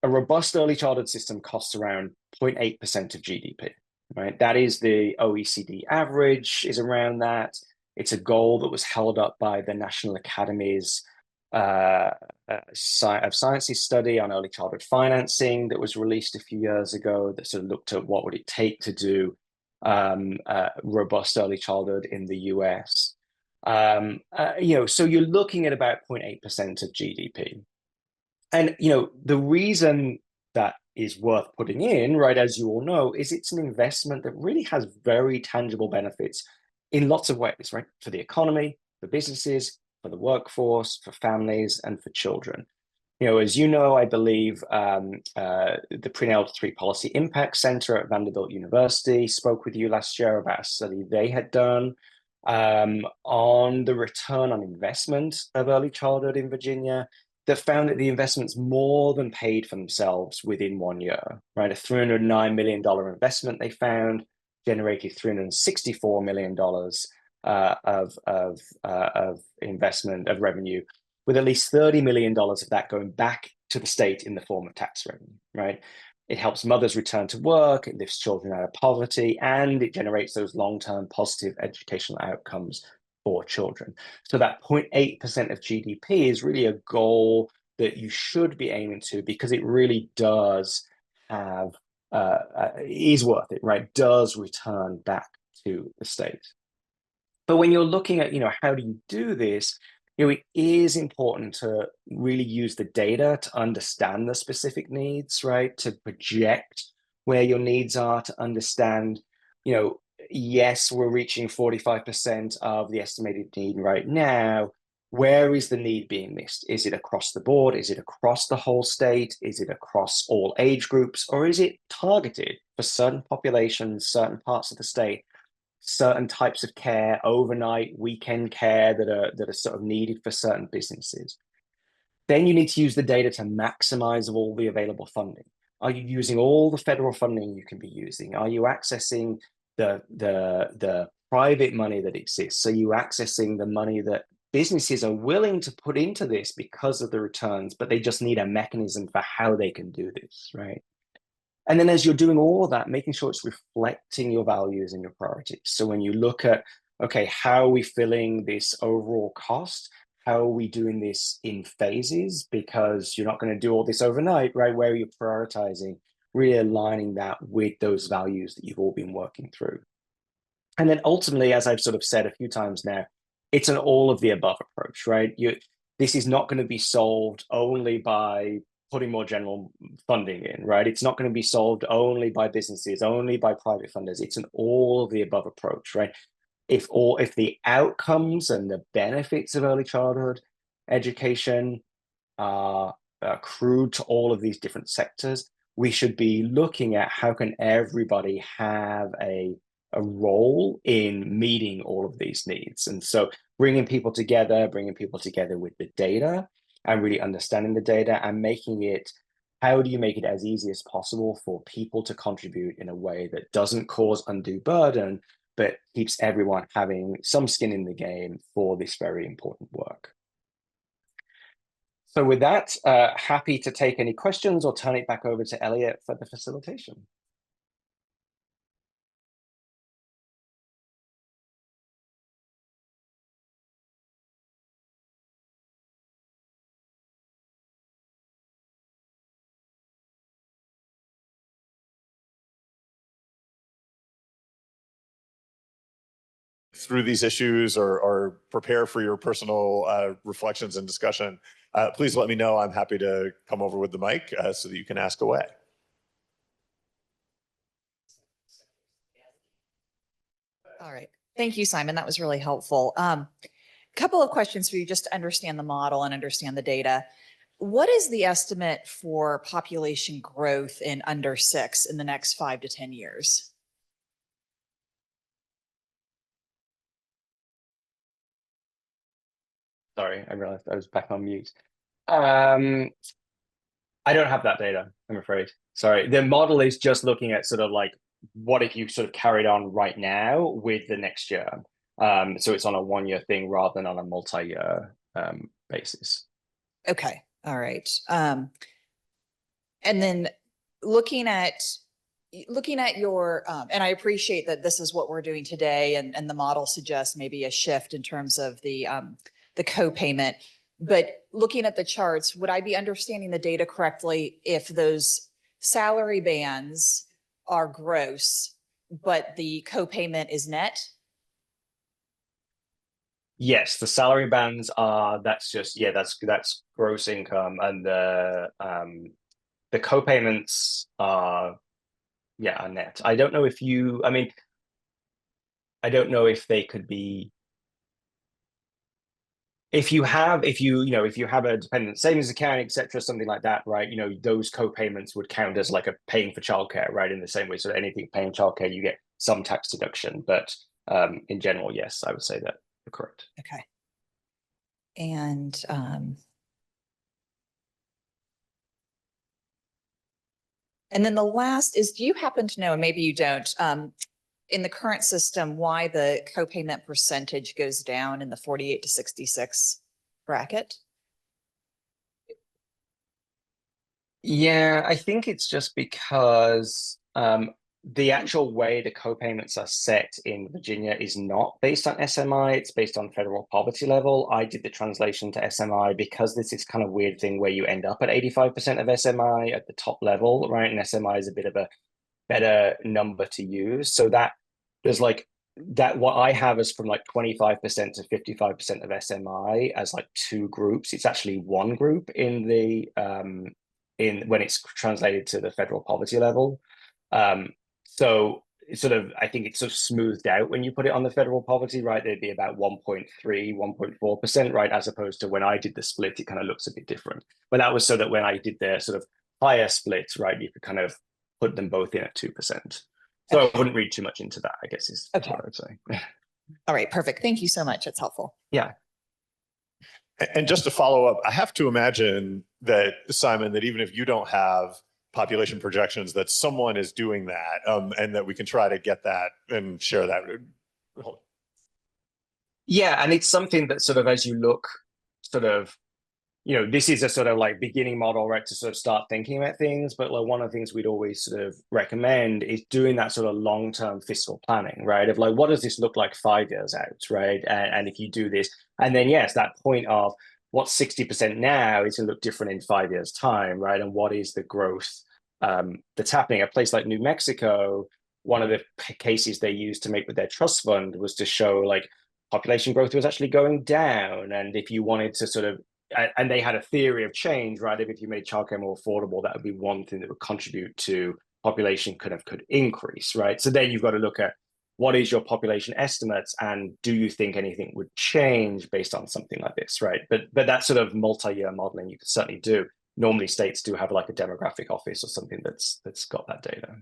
a robust early childhood system costs around 0.8% of GDP, right? That is the OECD average is around that. It's a goal that was held up by the National Academies of Sciences study on early childhood financing that was released a few years ago that sort of looked at what would it take to do robust early childhood in the US. So you're looking at about 0.8% of GDP. And, the reason that is worth putting in, right, as you all know, is it's an investment that really has very tangible benefits in lots of ways, right? For the economy, for businesses, for the workforce, for families, and for children. As you know, I believe the Prenatal 3 Policy Impact Center at Vanderbilt University spoke with you last year about a study they had done on the return on investment of early childhood in Virginia that found that the investments more than paid for themselves within 1 year, right? A $309 million investment they found generated $364 million of investment, of revenue, with at least $30 million of that going back to the state in the form of tax revenue, right? It helps mothers return to work, it lifts children out of poverty, and it generates those long-term positive educational outcomes for children. So that 0.8% of GDP is really a goal that you should be aiming to, because it really does have, is worth it, right? Does return back to the state. But when you're looking at, how do you do this, it is important to really use the data to understand the specific needs, right? To project where your needs are, to understand, yes, we're reaching 45% of the estimated need right now. Where is the need being missed? Is it across the board? Is it across the whole state? Is it across all age groups? Or is it targeted for certain populations, certain parts of the state, certain types of care, overnight, weekend care that are sort of needed for certain businesses? Then you need to use the data to maximize all the available funding. Are you using all the federal funding you can be using? Are you accessing the private money that exists? Are you accessing the money that businesses are willing to put into this because of the returns, but they just need a mechanism for how they can do this, right? And then as you're doing all of that, making sure it's reflecting your values and your priorities. So when you look at, okay, how are we filling this overall cost? How are we doing this in phases? Because you're not going to do all this overnight, right? Where are you prioritizing? Really aligning that with those values that you've all been working through. And then ultimately, as I've sort of said a few times now, it's an all of the above approach, right? This is not going to be solved only by putting more general funding in, right? It's not going to be solved only by businesses, only by private funders. It's an all of the above approach, right? If the outcomes and the benefits of early childhood education are accrued to all of these different sectors, we should be looking at how can everybody have a role in meeting all of these needs. And so bringing people together with the data, and really understanding the data and making it, how do you make it as easy as possible for people to contribute in a way that doesn't cause undue burden, but keeps everyone having some skin in the game for this very important work. So with that, happy to take any questions or turn it back over to Elliot for the facilitation. Through these issues or prepare for your personal reflections and discussion, please let me know. I'm happy to come over with the mic so that you can ask away. All right. Thank you, Simon. That was really helpful. Couple of questions for you just to understand the model and understand the data. What is the estimate for population growth in under 6 in the next 5 to 10 years? Sorry, I realized I was back on mute. I don't have that data, I'm afraid. Sorry. The model is just looking at sort of like, what if you sort of carried on right now with the next year? So it's on a 1 year thing rather than on a multi-year basis. Okay. All right. And then looking at your, and I appreciate that this is what we're doing today, and the model suggests maybe a shift in terms of the co-payment. But looking at the charts, would I be understanding the data correctly if those salary bands are gross, but the co-payment is net? Yes, the salary bands are, that's just, yeah, that's gross income, and the co-payments are, yeah, are net. I don't know if you, I mean, I don't know if they could be, if you have, if you have a dependent savings account, etc., something like that, right? Those co-payments would count as like a paying for childcare, right? In the same way, so anything paying childcare, you get some tax deduction. But in general, yes, I would say that you're correct. Okay. And then the last is, do you happen to know, and maybe you don't, in the current system, why the copayment percentage goes down in the 48 to 66 bracket? Yeah, I think it's just because the actual way the co-payments are set in Virginia is not based on SMI, it's based on federal poverty level. I did the translation to SMI because this is kind of weird thing where you end up at 85% of SMI at the top level, right? And SMI is a bit of a better number to use. So that there's like that what I have is from like 25% to 55% of SMI as like two groups. It's actually one group in the in when it's translated to the federal poverty level. So it's sort of, I think it's sort of smoothed out when you put it on the federal poverty, right? There'd be about 1.3, 1.4%, right? As opposed to when I did the split, it kind of looks a bit different. But that was so that when I did the sort of higher split, right, you could kind of put them both in at 2%. So I wouldn't read too much into that, I guess is Okay. what I would say. All right, perfect. Thank you so much. It's helpful. Yeah. And just to follow up, I have to imagine that, Simon, that even if you don't have population projections, that someone is doing that, and that we can try to get that and share that. Yeah, and it's something that sort of, as you look sort of, this is a sort of like beginning model, right, to sort of start thinking about things. But like one of the things we'd always sort of recommend is doing that sort of long-term fiscal planning, right? Of like, what does this look like 5 years out, right? And if you do this, and then yes, that point of what's 60% now is going to look different in 5 years' time, right? And what is the growth that's happening? A place like New Mexico, one of the cases they used to make with their trust fund was to show like population growth was actually going down, and if you wanted to sort of and they had a theory of change, right? If you made childcare more affordable, that would be one thing that would contribute to population could increase, right? So then you've got to look at what is your population estimates, and do you think anything would change based on something like this, right? But that sort of multi-year modeling you could certainly do. Normally, states do have like a demographic office or something that's got that data.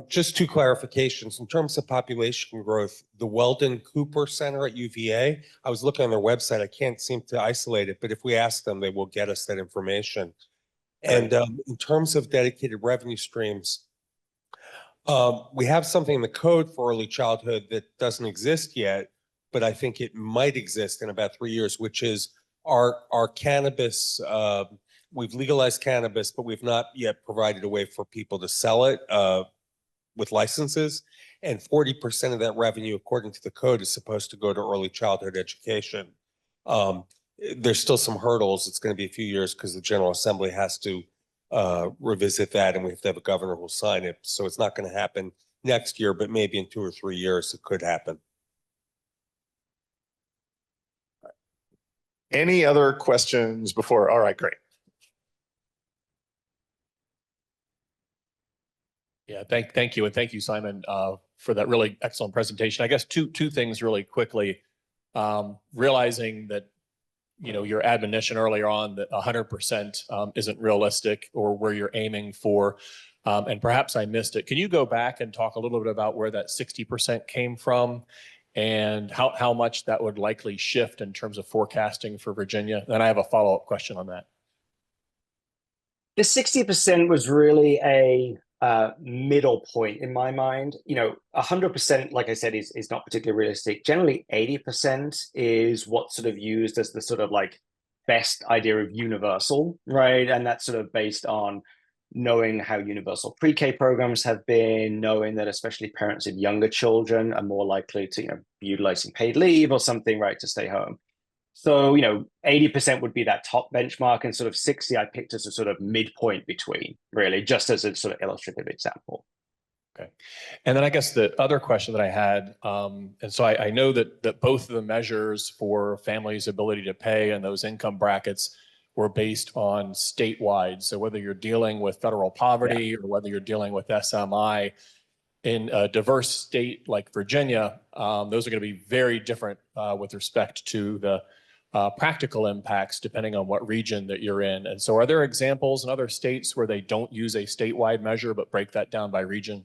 Just two clarifications. In terms of population growth, the Weldon Cooper Center at UVA, I was looking on their website. I can't seem to isolate it, but if we ask them, they will get us that information. And in terms of dedicated revenue streams, we have something in the code for early childhood that doesn't exist yet, but I think it might exist in about 3 years, which is our cannabis. We've legalized cannabis, but we've not yet provided a way for people to sell it with licenses, and 40% of that revenue, according to the code, is supposed to go to early childhood education. There's still some hurdles. It's going to be a few years because the General Assembly has to revisit that, and we have to have a governor who will sign it. So it's not going to happen next year, but maybe in 2 or 3 years it could happen. Any other questions before? All right, great. Yeah, thank you. And thank you, Simon, for that really excellent presentation. I guess two things really quickly. Realizing that, your admonition earlier on that 100% isn't realistic or where you're aiming for, and perhaps I missed it. Can you go back and talk a little bit about where that 60% came from and how much that would likely shift in terms of forecasting for Virginia? Then I have a follow-up question on that. The 60% was really a middle point in my mind. 100%, like I said, is not particularly realistic. Generally, 80% is what's sort of used as the sort of like best idea of universal, right? And that's sort of based on knowing how universal pre-K programs have been, knowing that especially parents of younger children are more likely to, be utilizing paid leave or something, right, to stay home. So, 80% would be that top benchmark, and sort of 60 I picked as a sort of midpoint between, really, just as a sort of illustrative example. Okay. And then I guess the other question that I had, and so I know that both of the measures for families' ability to pay and those income brackets were based on statewide. So whether you're dealing with federal poverty or whether you're dealing with SMI in a diverse state like Virginia, those are going to be very different with respect to the practical impacts depending on what region that you're in. And so are there examples in other states where they don't use a statewide measure but break that down by region?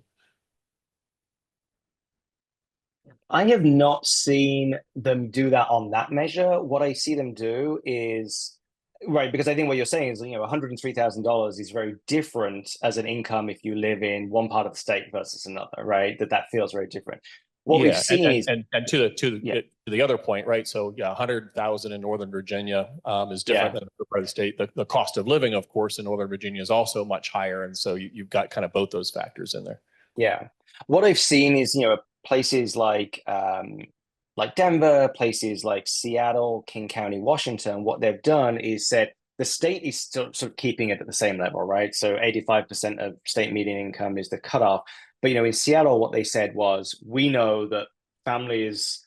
I have not seen them do that on that measure. What I see them do is, right, because I think what you're saying is, $103,000 is very different as an income if you live in one part of the state versus another, right? That feels very different. What we've seen is, and to the other point, right? So yeah, 100,000 in Northern Virginia is different than the part of the state. The cost of living, of course, in Northern Virginia is also much higher, and so you've got kind of both those factors in there. Yeah, what I've seen is, places like Denver, places like Seattle, King County, Washington. What they've done is said the state is still sort of keeping it at the same level, right? So 85% of state median income is the cutoff. But in Seattle, what they said was, we know that families,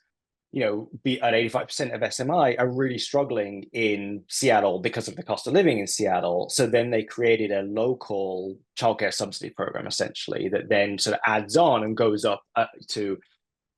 be at 85% of SMI are really struggling in Seattle because of the cost of living in Seattle. So then they created a local childcare subsidy program, essentially, that then sort of adds on and goes up to,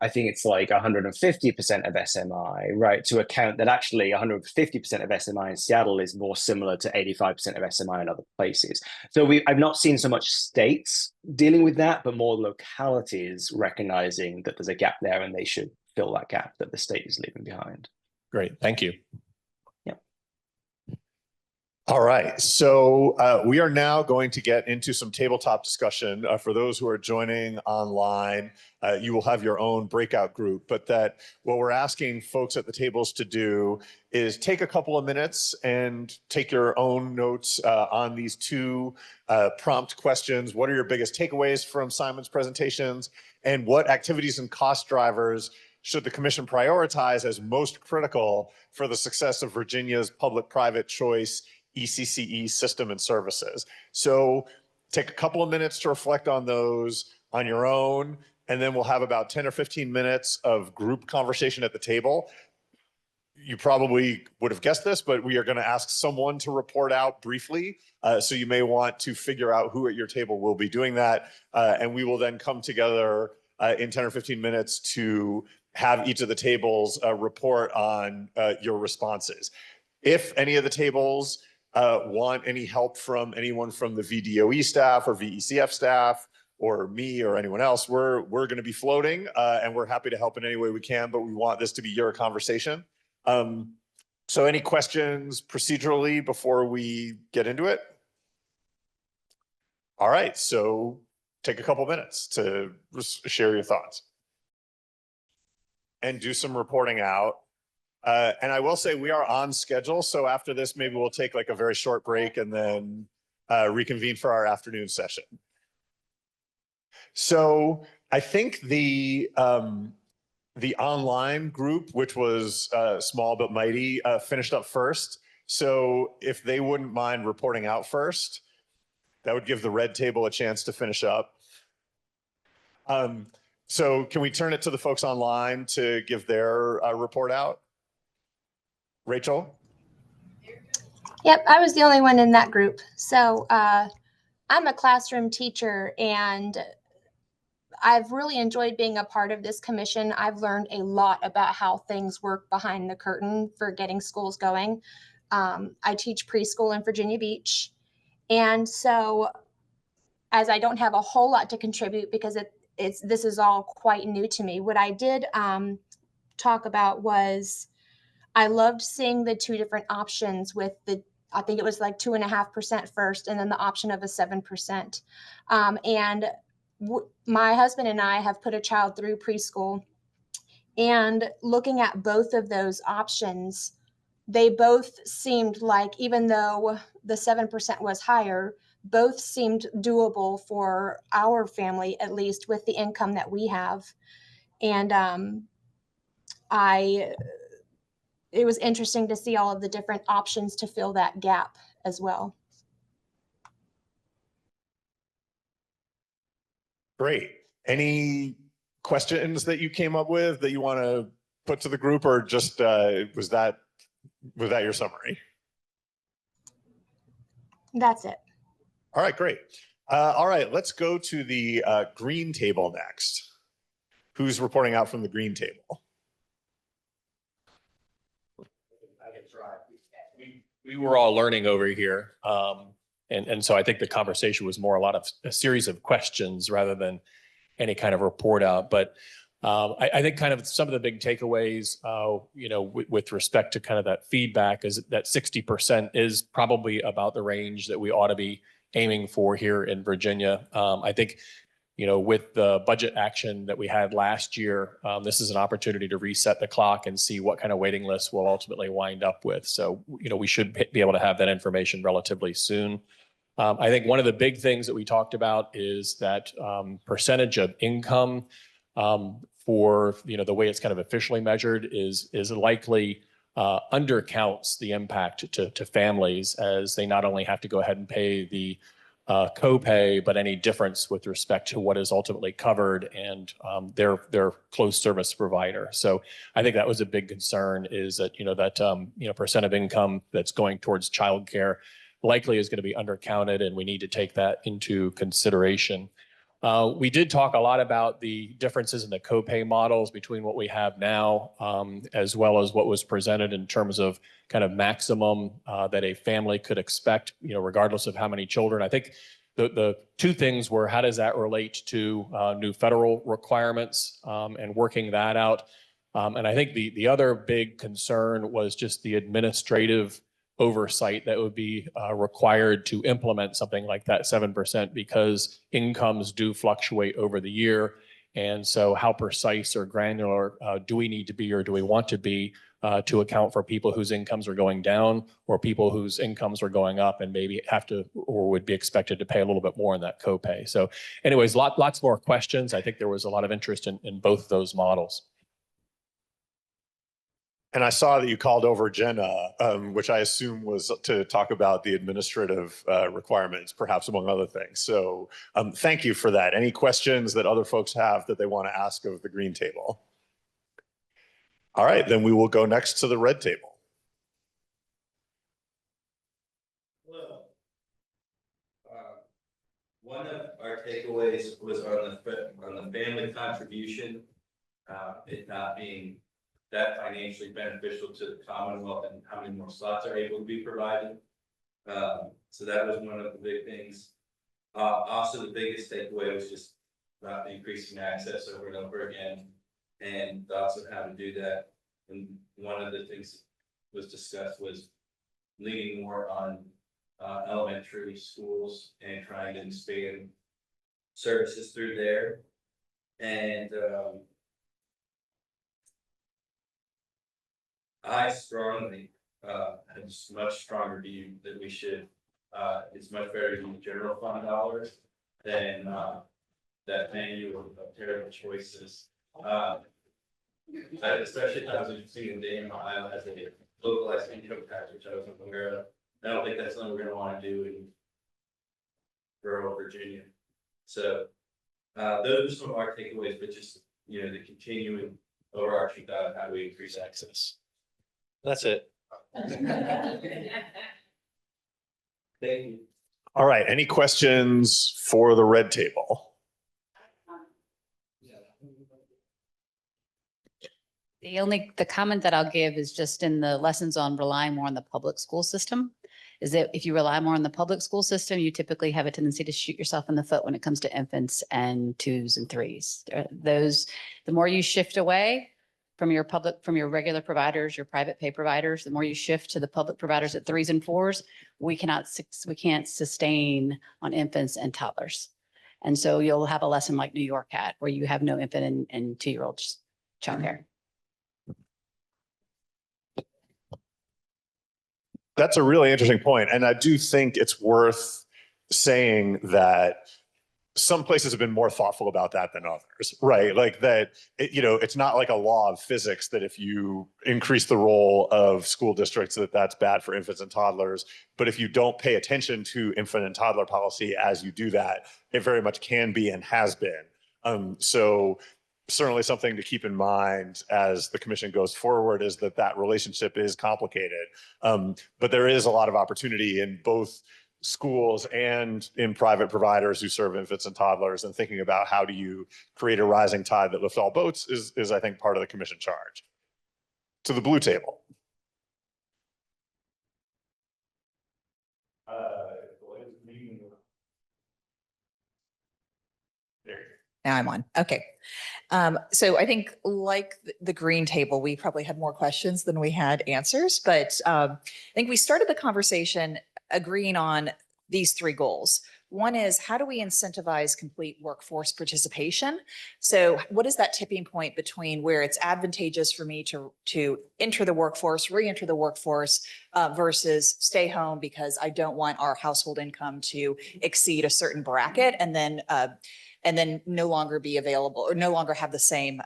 I think it's like 150% of SMI, right? To account that actually 150% of SMI in Seattle is more similar to 85% of SMI in other places. So I've not seen so much states dealing with that, but more localities recognizing that there's a gap there and they should fill that gap that the state is leaving behind. Great, thank you. All right, so we are now going to get into some tabletop discussion. For those who are joining online, you will have your own breakout group, but what we're asking folks at the tables to do is take a couple of minutes and take your own notes on these two prompt questions. What are your biggest takeaways from Simon's presentations, and what activities and cost drivers should the commission prioritize as most critical for the success of Virginia's public-private choice ECCE system and services? So take a couple of minutes to reflect on those on your own, and then we'll have about 10 or 15 minutes of group conversation at the table. You probably would have guessed this, but we are going to ask someone to report out briefly. So you may want to figure out who at your table will be doing that. And we will then come together in 10 or 15 minutes to have each of the tables report on your responses. If any of the tables want any help from anyone from the VDOE staff or VECF staff or me or anyone else, we're going to be floating and we're happy to help in any way we can, but we want this to be your conversation. So any questions procedurally before we get into it? All right, so take a couple minutes to share your thoughts and do some reporting out. And I will say we are on schedule. So after this, maybe we'll take like a very short break and then reconvene for our afternoon session. So I think the online group, which was small but mighty, finished up first. So if they wouldn't mind reporting out first, that would give the red table a chance to finish up. So can we turn it to the folks online to give their report out? Rachel? Yep, I was the only one in that group. So I'm a classroom teacher, and I've really enjoyed being a part of this commission. I've learned a lot about how things work behind the curtain for getting schools going. I teach preschool in Virginia Beach. And so as I don't have a whole lot to contribute because this is all quite new to me, what I did talk about was I loved seeing the two different options with I think it was like 2.5% first, and then the option of a 7%. My husband and I have put a child through preschool, and looking at both of those options, they both seemed like, even though the 7% was higher, both seemed doable for our family, at least with the income that we have. And it was interesting to see all of the different options to fill that gap as well. Great. Any questions that you came up with that you want to put to the group, or just was that your summary? That's it. All right, great. All right, let's go to the green table next. Who's reporting out from the green table? I can try. We were all learning over here. And so I think the conversation was more a series of questions rather than any kind of report out. But I think kind of some of the big takeaways, with respect to kind of that feedback is that 60% is probably about the range that we ought to be aiming for here in Virginia. I think, with the budget action that we had last year, this is an opportunity to reset the clock and see what kind of waiting lists we'll ultimately wind up with. So, we should be able to have that information relatively soon. I think one of the big things that we talked about is that percentage of income for, the way it's kind of officially measured is likely undercounts the impact to families, as they not only have to go ahead and pay the copay, but any difference with respect to what is ultimately covered and their close service provider. So I think that was a big concern, is that, percent of income that's going towards childcare likely is going to be undercounted, and we need to take that into consideration. We did talk a lot about the differences in the copay models between what we have now, as well as what was presented in terms of kind of maximum that a family could expect, regardless of how many children. I think the two things were, how does that relate to new federal requirements and working that out? And I think the other big concern was just the administrative oversight that would be required to implement something like that 7%, because incomes do fluctuate over the year. And so how precise or granular do we need to be, or do we want to be, to account for people whose incomes are going down, or people whose incomes are going up and maybe have to or would be expected to pay a little bit more in that copay? So anyways, lots more questions. I think there was a lot of interest in both of those models. And I saw that you called over Jenna, which I assume was to talk about the administrative requirements, perhaps among other things. So thank you for that. Any questions that other folks have that they want to ask of the green table? All right, then we will go next to the red table. Hello. One of our takeaways was on the family contribution, it not being that financially beneficial to the Commonwealth, and how many more slots are able to be provided. So that was one of the big things. Also, the biggest takeaway was just about increasing access over and over again, and thoughts of how to do that. And one of the things that was discussed was leaning more on elementary schools and trying to expand services through there. And I strongly have a much stronger view that we should, it's much better to use general fund dollars than that menu of terrible choices. Especially as we've seen in Dayton, Ohio has a localized income tax, which I wasn't aware of. I don't think that's something we're going to want to do in rural Virginia. So those are some of our takeaways, but just, the continuing overarching thought of how do we increase access. That's it. Thank you. All right, any questions for the red table? The comment that I'll give is just in the lessons on relying more on the public school system, is that if you rely more on the public school system, you typically have a tendency to shoot yourself in the foot when it comes to infants and 2s and 3s. The more you shift away from your regular providers, your private pay providers, the more you shift to the public providers at 3s and 4s, we can't sustain on infants and toddlers. And so you'll have a lesson like New York had, where you have no infant and 2-year-old childcare. That's a really interesting point. And I do think it's worth saying that some places have been more thoughtful about that than others, right? Like that, it's not like a law of physics that if you increase the role of school districts, that's bad for infants and toddlers. But if you don't pay attention to infant and toddler policy as you do that, it very much can be and has been. So certainly something to keep in mind as the commission goes forward is that relationship is complicated. But there is a lot of opportunity in both schools and in private providers who serve infants and toddlers, and thinking about how do you create a rising tide that lifts all boats is I think part of the commission charge. To the blue table. Now I'm on. Okay. So I think like the green table, we probably had more questions than we had answers, but I think we started the conversation agreeing on these three goals. One is, how do we incentivize complete workforce participation? So what is that tipping point between where it's advantageous for me to enter the workforce, re-enter the workforce versus stay home because I don't want our household income to exceed a certain bracket and then no longer be available or no longer have the same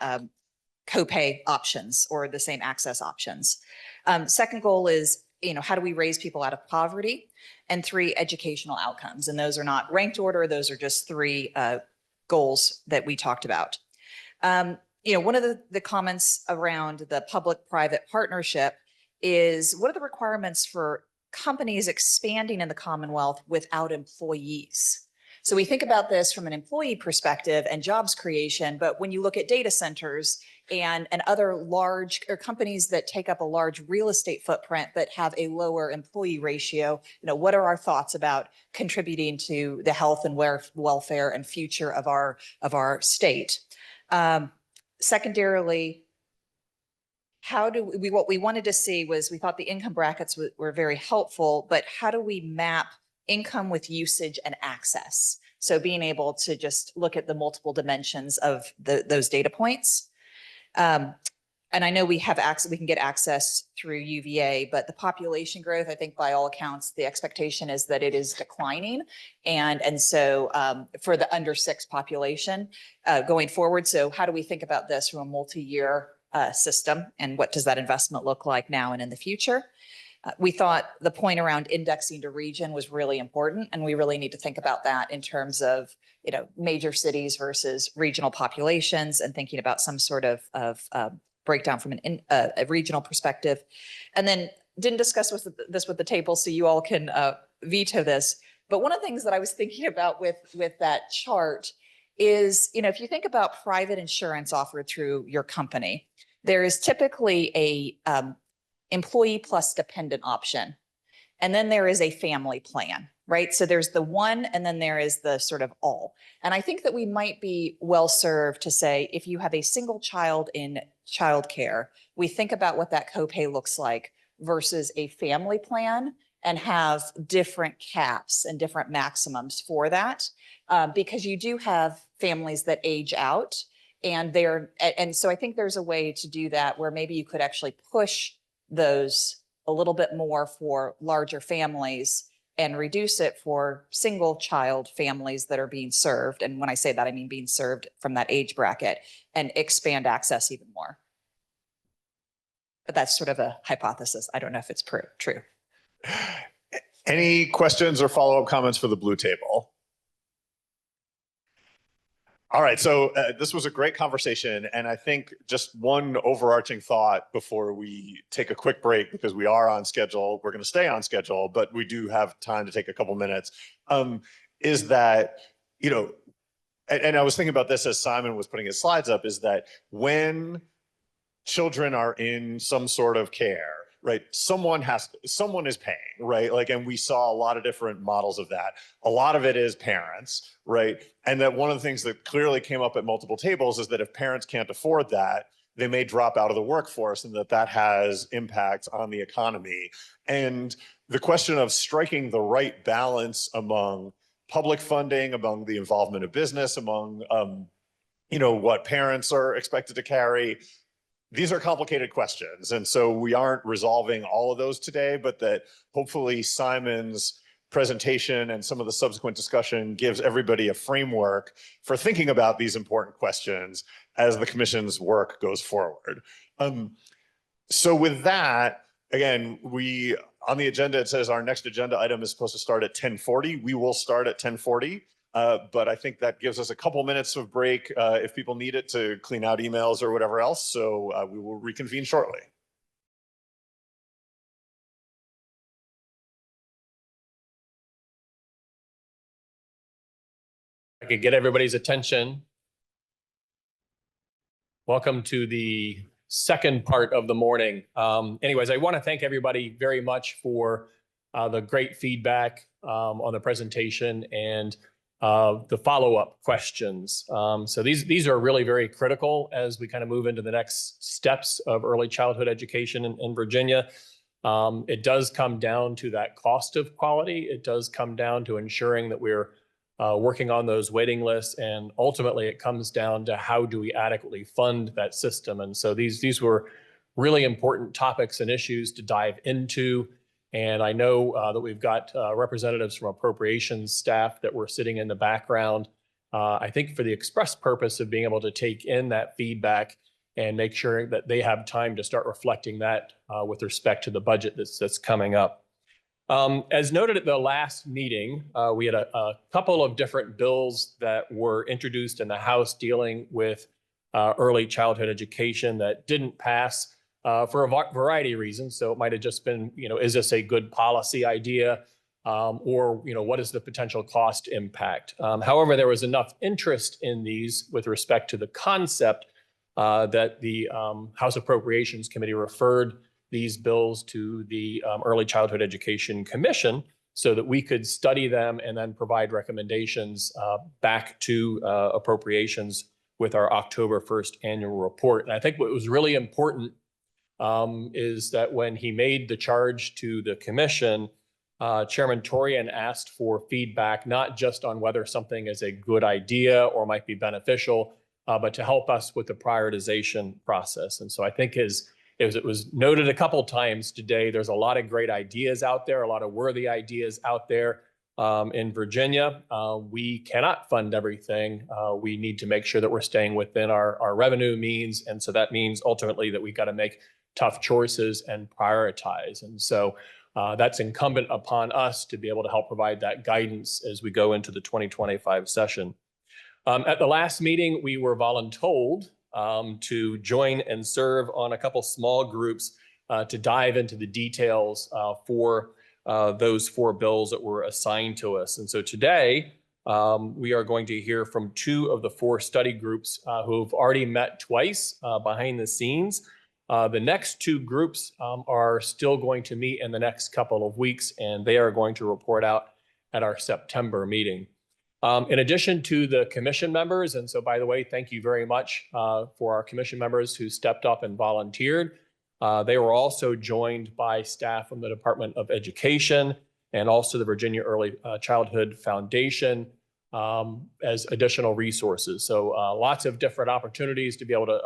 copay options or the same access options. Second goal is, how do we raise people out of poverty? And three, educational outcomes. And those are not ranked order. Those are just three goals that we talked about. One of the comments around the public-private partnership is, what are the requirements for companies expanding in the Commonwealth without employees? So we think about this from an employee perspective and jobs creation, but when you look at data centers and other large or companies that take up a large real estate footprint but have a lower employee ratio, what are our thoughts about contributing to the health and welfare and future of our state? Secondarily, what we wanted to see was, we thought the income brackets were very helpful, but how do we map income with usage and access? So being able to just look at the multiple dimensions of those data points. And I know we have access, we can get access through UVA, but the population growth, I think by all accounts, the expectation is that it is declining. And so for the under 6 population going forward. So how do we think about this from a multi-year system, and what does that investment look like now and in the future? We thought the point around indexing to region was really important, and we really need to think about that in terms of major cities versus regional populations, and thinking about some sort of breakdown from a regional perspective. And then didn't discuss this with the table, so you all can veto this. But one of the things that I was thinking about with that chart is, if you think about private insurance offered through your company, there is typically a employee plus dependent option. And then there is a family plan, right? So there's the one, and then there is the sort of all. And I think that we might be well served to say, if you have a single child in childcare, we think about what that copay looks like versus a family plan, and have different caps and different maximums for that. Because you do have families that age out, and so I think there's a way to do that where maybe you could actually push those a little bit more for larger families and reduce it for single child families that are being served. And when I say that, I mean being served from that age bracket, and expand access even more. But that's sort of a hypothesis. I don't know if it's true. Any questions or follow-up comments for the blue table? All right, so this was a great conversation, and I think just one overarching thought before we take a quick break, because we are on schedule, we're going to stay on schedule, but we do have time to take a couple minutes, is that, and I was thinking about this as Simon was putting his slides up, is that when children are in some sort of care, right, someone is paying, right? Like, and we saw a lot of different models of that. A lot of it is parents, right? And that one of the things that clearly came up at multiple tables is that if parents can't afford that, they may drop out of the workforce, and that has impacts on the economy. And the question of striking the right balance among public funding, among the involvement of business, among, what parents are expected to carry, these are complicated questions. And so we aren't resolving all of those today, but that hopefully Simon's presentation and some of the subsequent discussion gives everybody a framework for thinking about these important questions as the commission's work goes forward. So with that, again, on the agenda, it says our next agenda item is supposed to start at 10:40. We will start at 10:40. But I think that gives us a couple minutes of break if people need it to clean out emails or whatever else. So we will reconvene shortly. I could get everybody's attention. Welcome to the second part of the morning. Anyways, I want to thank everybody very much for the great feedback on the presentation and the follow-up questions. So these are really very critical as we kind of move into the next steps of early childhood education in Virginia. It does come down to that cost of quality. It does come down to ensuring that we're working on those waiting lists, and ultimately it comes down to how do we adequately fund that system. And so these were really important topics and issues to dive into. And I know that we've got representatives from appropriations staff that were sitting in the background, I think for the express purpose of being able to take in that feedback and make sure that they have time to start reflecting that with respect to the budget that's coming up. As noted at the last meeting, we had a couple of different bills that were introduced in the House dealing with early childhood education that didn't pass for a variety of reasons. So it might have just been, is this a good policy idea? Or, what is the potential cost impact? However, there was enough interest in these with respect to the concept that the House Appropriations Committee referred these bills to the Early Childhood Education Commission so that we could study them and then provide recommendations back to appropriations with our October 1st annual report. And I think what was really important is that when he made the charge to the commission, Chairman Torian asked for feedback, not just on whether something is a good idea or might be beneficial, but to help us with the prioritization process. And so I think it was noted a couple times today, there's a lot of great ideas out there, a lot of worthy ideas out there in Virginia. We cannot fund everything. We need to make sure that we're staying within our revenue means. And so that means ultimately that we've got to make tough choices and prioritize. And so that's incumbent upon us to be able to help provide that guidance as we go into the 2025 session. At the last meeting, we were voluntold to join and serve on a couple small groups to dive into the details for those 4 bills that were assigned to us. And so today, we are going to hear from 2 of the 4 study groups who have already met twice behind the scenes. The next 2 groups are still going to meet in the next couple of weeks, and they are going to report out at our September meeting. In addition to the commission members, and so by the way, thank you very much for our commission members who stepped up and volunteered. They were also joined by staff from the Department of Education and also the Virginia Early Childhood Foundation as additional resources. So lots of different opportunities to be able to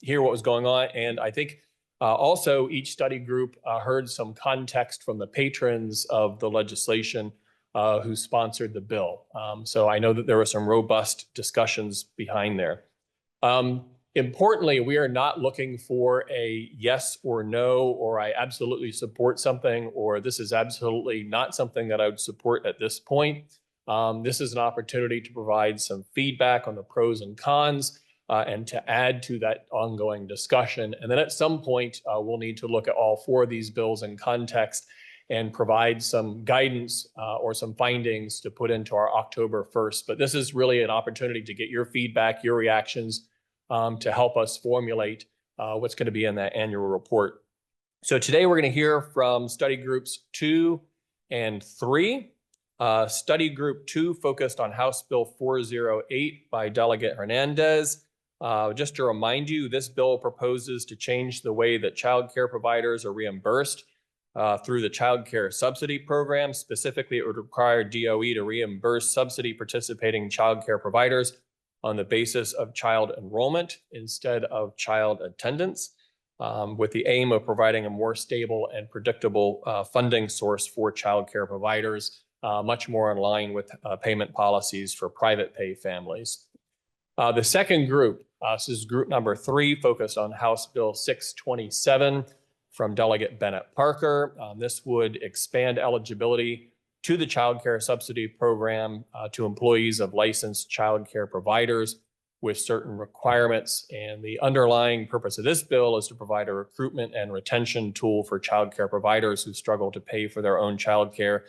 hear what was going on. And I think also each study group heard some context from the patrons of the legislation who sponsored the bill. So I know that there were some robust discussions behind there. Importantly, we are not looking for a yes or no, or I absolutely support something, or this is absolutely not something that I would support at this point. This is an opportunity to provide some feedback on the pros and cons and to add to that ongoing discussion. And then at some point, we'll need to look at all 4 of these bills in context and provide some guidance or some findings to put into our October 1st. But this is really an opportunity to get your feedback, your reactions to help us formulate what's going to be in that annual report. So today we're going to hear from study groups 2 and 3. Study group 2 focused on House Bill 408 by Delegate Hernandez. Just to remind you, this bill proposes to change the way that child care providers are reimbursed through the child care subsidy program. Specifically, it would require DOE to reimburse subsidy participating child care providers on the basis of child enrollment instead of child attendance, with the aim of providing a more stable and predictable funding source for child care providers. much more in line with payment policies for private pay families. The second group, this is group number 3, focused on House Bill 627 from Delegate Bennett Parker. This would expand eligibility to the child care subsidy program to employees of licensed child care providers with certain requirements. And the underlying purpose of this bill is to provide a recruitment and retention tool for child care providers who struggle to pay for their own child care,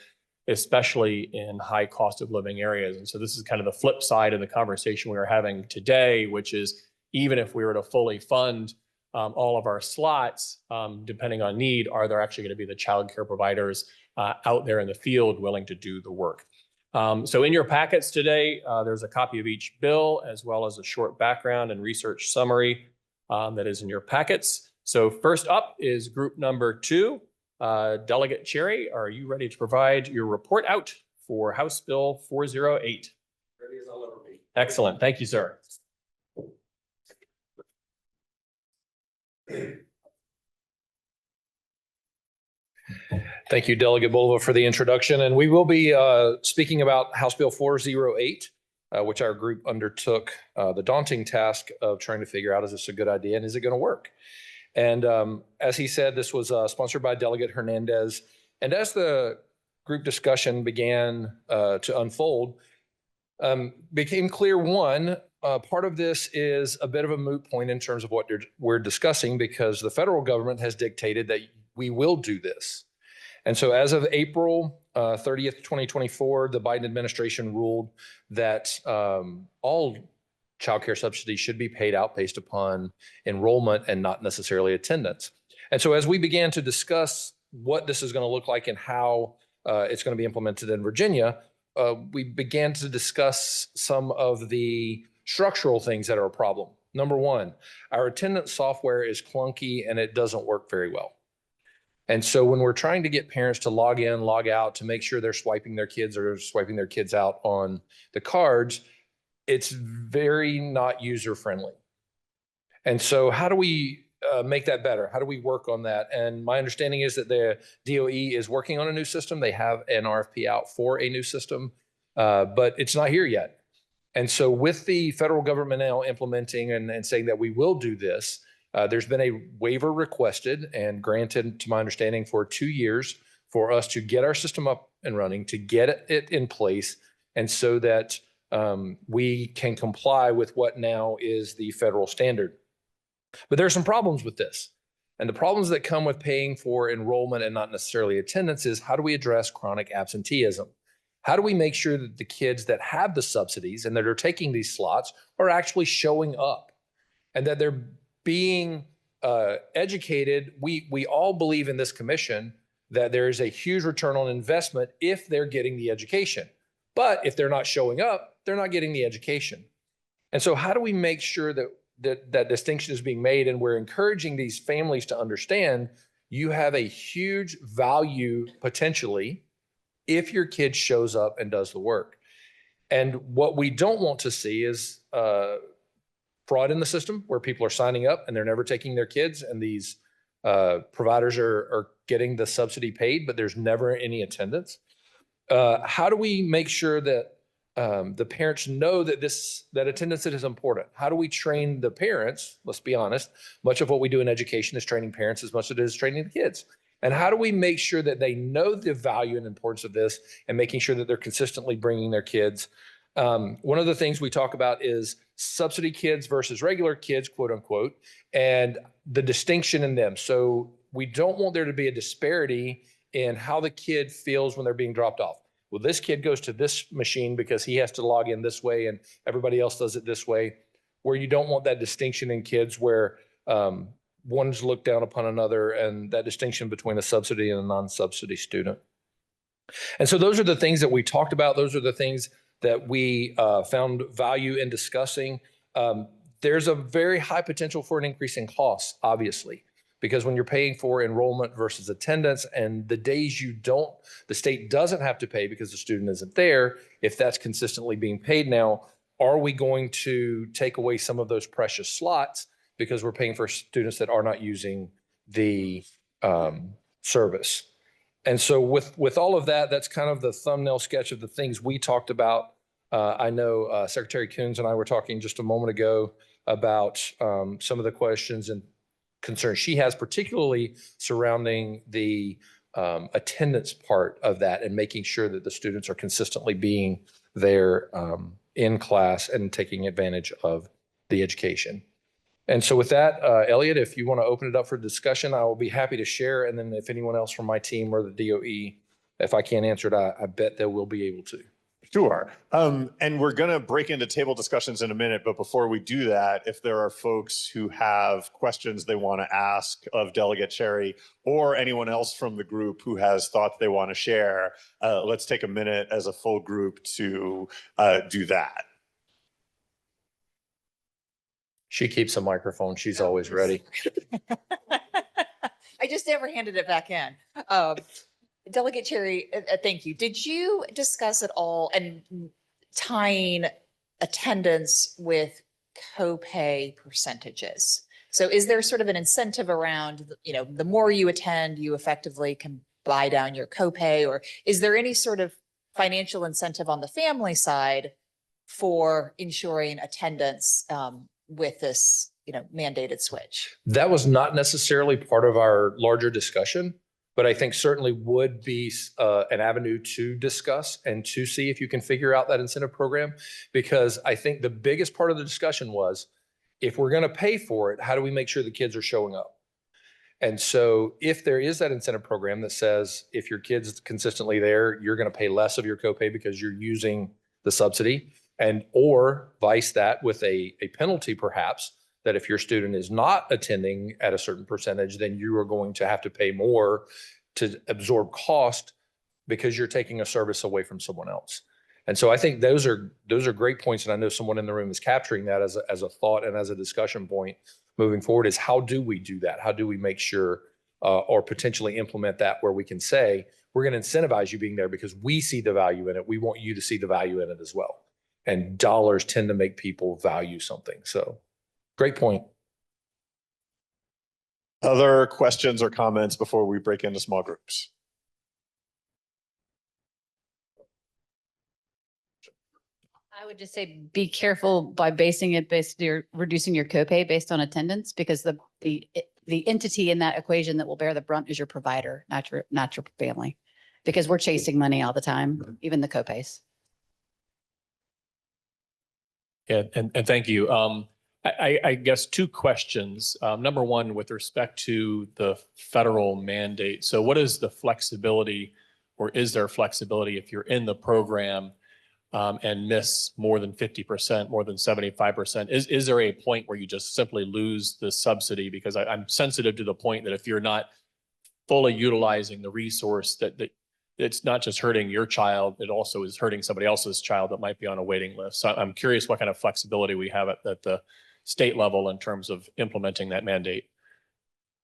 especially in high cost of living areas. And so this is kind of the flip side of the conversation we are having today, which is even if we were to fully fund all of our slots, depending on need, are there actually going to be the child care providers out there in the field willing to do the work? So in your packets today, there's a copy of each bill, as well as a short background and research summary that is in your packets. So first up is group number 2. Delegate Cherry, are you ready to provide your report out for House Bill 408? Ready as I'll ever be. Excellent. Thank you, sir. Thank you, Delegate Bolova, for the introduction. And we will be speaking about House Bill 408, which our group undertook the daunting task of trying to figure out, is this a good idea and is it going to work? And as he said, this was sponsored by Delegate Hernandez. And as the group discussion began to unfold, became clear, one, part of this is a bit of a moot point in terms of what we're discussing, because the federal government has dictated that we will do this. And so as of April 30th, 2024, the Biden administration ruled that all child care subsidies should be paid out based upon enrollment and not necessarily attendance. And so as we began to discuss what this is going to look like and how it's going to be implemented in Virginia, we began to discuss some of the structural things that are a problem. Number one, our attendance software is clunky and it doesn't work very well. And so when we're trying to get parents to log in, log out, to make sure they're swiping their kids or swiping their kids out on the cards, it's very not user-friendly. And so how do we make that better? How do we work on that? And my understanding is that the DOE is working on a new system. They have an RFP out for a new system, but it's not here yet. And so with the federal government now implementing and saying that we will do this, there's been a waiver requested and granted, to my understanding, for 2 years for us to get our system up and running, to get it in place, and so that we can comply with what now is the federal standard. But there are some problems with this. And the problems that come with paying for enrollment and not necessarily attendance is, how do we address chronic absenteeism? How do we make sure that the kids that have the subsidies and that are taking these slots are actually showing up and that they're being educated? We all believe in this commission that there is a huge return on investment if they're getting the education. But if they're not showing up, they're not getting the education. And so how do we make sure that distinction is being made, and we're encouraging these families to understand you have a huge value potentially if your kid shows up and does the work. And what we don't want to see is fraud in the system, where people are signing up and they're never taking their kids, and these providers are getting the subsidy paid, but there's never any attendance. How do we make sure that the parents know that that attendance is important? How do we train the parents? Let's be honest. Much of what we do in education is training parents as much as it is training the kids. And how do we make sure that they know the value and importance of this, and making sure that they're consistently bringing their kids? One of the things we talk about is subsidy kids versus regular kids, quote unquote, and the distinction in them. So we don't want there to be a disparity in how the kid feels when they're being dropped off. Well, this kid goes to this machine because he has to log in this way and everybody else does it this way, where you don't want that distinction in kids where one's looked down upon another, and that distinction between a subsidy and a non-subsidy student. And so those are the things that we talked about. Those are the things that we found value in discussing. There's a very high potential for an increase in costs, obviously, because when you're paying for enrollment versus attendance, and the days the state doesn't have to pay because the student isn't there, if that's consistently being paid now, are we going to take away some of those precious slots because we're paying for students that are not using the service? And so with all of that, that's kind of the thumbnail sketch of the things we talked about. I know Secretary Coons and I were talking just a moment ago about some of the questions and concerns she has, particularly surrounding the attendance part of that and making sure that the students are consistently being there in class and taking advantage of the education. And so with that, Elliot, if you want to open it up for discussion, I will be happy to share. And then if anyone else from my team or the DOE, if I can't answer it, I bet they will be able to. Sure. And we're going to break into table discussions in a minute. But before we do that, if there are folks who have questions they want to ask of Delegate Cherry or anyone else from the group who has thoughts they want to share, let's take a minute as a full group to do that. She keeps a microphone. She's always ready. I just never handed it back in. Delegate Cherry, thank you. Did you discuss at all and tying attendance with copay percentages? So is there sort of an incentive around, the more you attend, you effectively can buy down your copay, or is there any sort of financial incentive on the family side for ensuring attendance with this, mandated switch? That was not necessarily part of our larger discussion, but I think certainly would be an avenue to discuss and to see if you can figure out that incentive program. Because I think the biggest part of the discussion was, if we're going to pay for it, how do we make sure the kids are showing up? And so if there is that incentive program that says, if your kid's consistently there, you're going to pay less of your copay because you're using the subsidy, and or vice that with a penalty perhaps, that if your student is not attending at a certain percentage, then you are going to have to pay more to absorb cost because you're taking a service away from someone else. And so I think those are great points. And I know someone in the room is capturing that as a thought and as a discussion point moving forward, is how do we do that? How do we make sure or potentially implement that where we can say, we're going to incentivize you being there because we see the value in it. We want you to see the value in it as well. And dollars tend to make people value something. So great point. Other questions or comments before we break into small groups? I would just say, be careful by basing it reducing your copay based on attendance, because the entity in that equation that will bear the brunt is your provider, not your family, because we're chasing money all the time, even the copays. Yeah, and thank you. I guess two questions. Number one, with respect to the federal mandate. So what is the flexibility, or is there flexibility if you're in the program and miss more than 50%, more than 75%? Is there a point where you just simply lose the subsidy? Because I'm sensitive to the point that if you're not fully utilizing the resource, that it's not just hurting your child, it also is hurting somebody else's child that might be on a waiting list. So I'm curious what kind of flexibility we have at the state level in terms of implementing that mandate.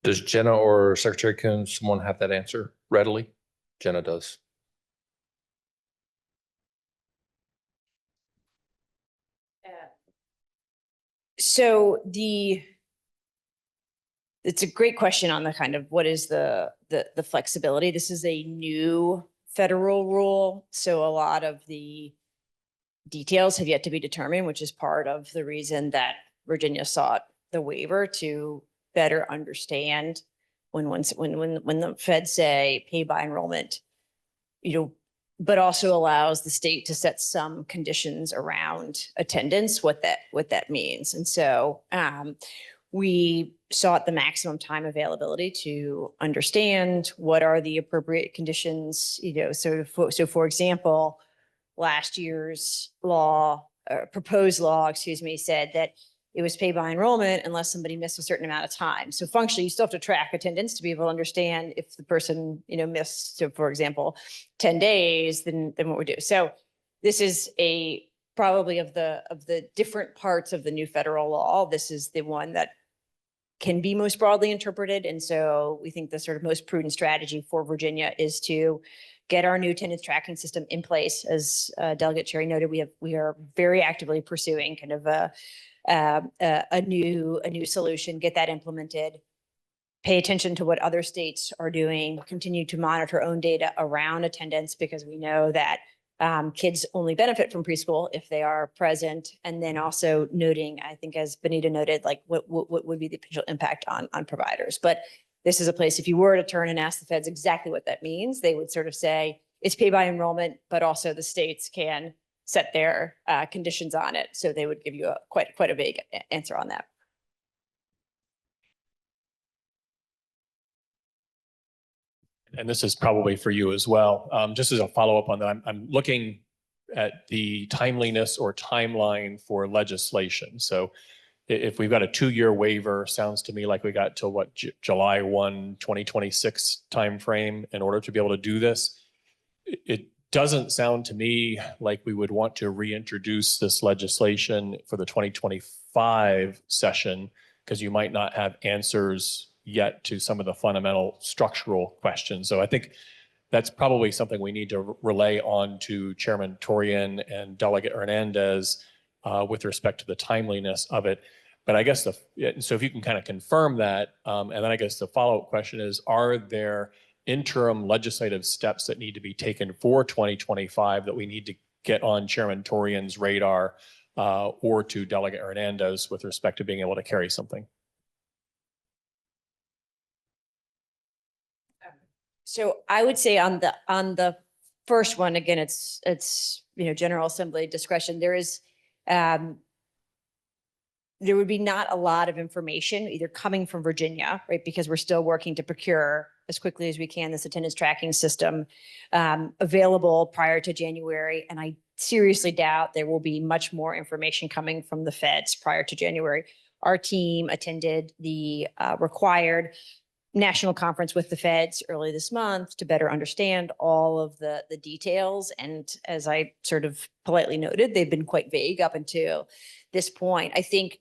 Does Jenna or Secretary Coons, someone have that answer readily? Jenna does. So it's a great question on the kind of what is the flexibility. This is a new federal rule, so a lot of the details have yet to be determined, which is part of the reason that Virginia sought the waiver, to better understand when the feds say pay by enrollment, but also allows the state to set some conditions around attendance, what that means. And so we sought the maximum time availability to understand what are the appropriate conditions, so for example, last year's proposed law, said that it was pay by enrollment unless somebody missed a certain amount of time. So functionally, you still have to track attendance to be able to understand if the person, missed, so for example, 10 days, then what we do. So this is probably of the different parts of the new federal law, this is the one that can be most broadly interpreted. And so we think the sort of most prudent strategy for Virginia is to get our new attendance tracking system in place. As Delegate Cherry noted, we are very actively pursuing kind of a new solution, get that implemented. pay attention to what other states are doing, continue to monitor own data around attendance, because we know that kids only benefit from preschool if they are present. And then also noting, I think as Benita noted, like what would be the potential impact on providers. But this is a place, if you were to turn and ask the feds exactly what that means, they would sort of say it's pay by enrollment, but also the states can set their conditions on it. So they would give you a quite a vague answer on that. And this is probably for you as well. Just as a follow-up on that, I'm looking at the timeliness or timeline for legislation. So if we've got a 2-year waiver, sounds to me like we got till what, July 1, 2026 timeframe in order to be able to do this. It doesn't sound to me like we would want to reintroduce this legislation for the 2025 session, because you might not have answers yet to some of the fundamental structural questions. So I think that's probably something we need to relay on to Chairman Torian and Delegate Hernandez with respect to the timeliness of it. But I guess so if you can kind of confirm that, and then I guess the follow-up question is, are there interim legislative steps that need to be taken for 2025 that we need to get on Chairman Torian's radar or to Delegate Hernandez with respect to being able to carry something? So I would say on the first one, again, it's General Assembly discretion. There would be not a lot of information either coming from Virginia, right? Because we're still working to procure as quickly as we can this attendance tracking system available prior to January. And I seriously doubt there will be much more information coming from the feds prior to January. Our team attended the required national conference with the feds early this month to better understand all of the details. And as I sort of politely noted, they've been quite vague up until this point. I think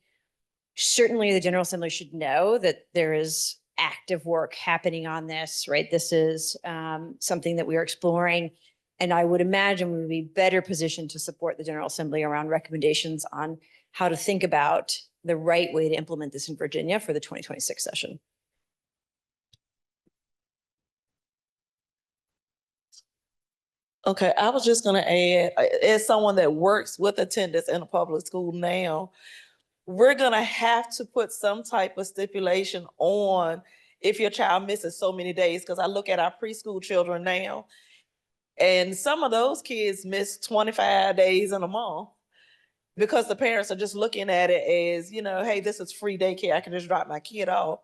certainly the General Assembly should know that there is active work happening on this, right? This is something that we are exploring. And I would imagine we would be better positioned to support the General Assembly around recommendations on how to think about the right way to implement this in Virginia for the 2026 session. Okay, I was just gonna add, as someone that works with attendance in a public school now, we're gonna have to put some type of stipulation on if your child misses so many days, because I look at our preschool children now, and some of those kids miss 25 days in a month because the parents are just looking at it as, hey, this is free daycare, I can just drop my kid off.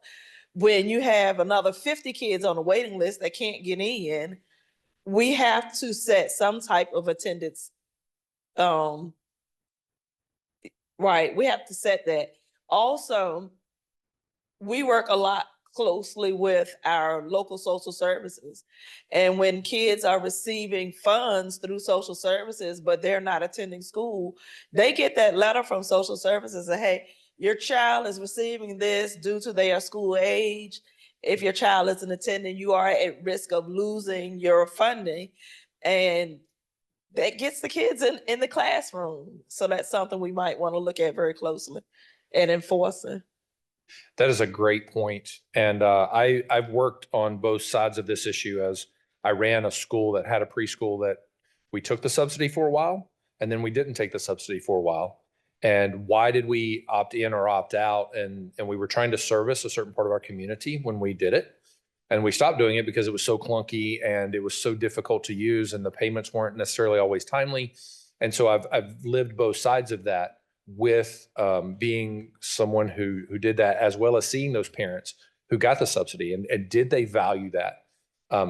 When you have another 50 kids on the waiting list that can't get in, we have to set some type of attendance. Right, we have to set that. Also, we work a lot closely with our local social services. And when kids are receiving funds through social services, but they're not attending school, they get that letter from social services that, hey, your child is receiving this due to their school age. If your child isn't attending, you are at risk of losing your funding. And that gets the kids in the classroom. So that's something we might want to look at very closely and enforcing. That is a great point. And I've worked on both sides of this issue, as I ran a school that had a preschool that we took the subsidy for a while, and then we didn't take the subsidy for a while. And why did we opt in or opt out? And we were trying to service a certain part of our community when we did it. And we stopped doing it because it was so clunky and it was so difficult to use, and the payments weren't necessarily always timely. And so I've lived both sides of that, with being someone who did that, as well as seeing those parents who got the subsidy, and did they value that?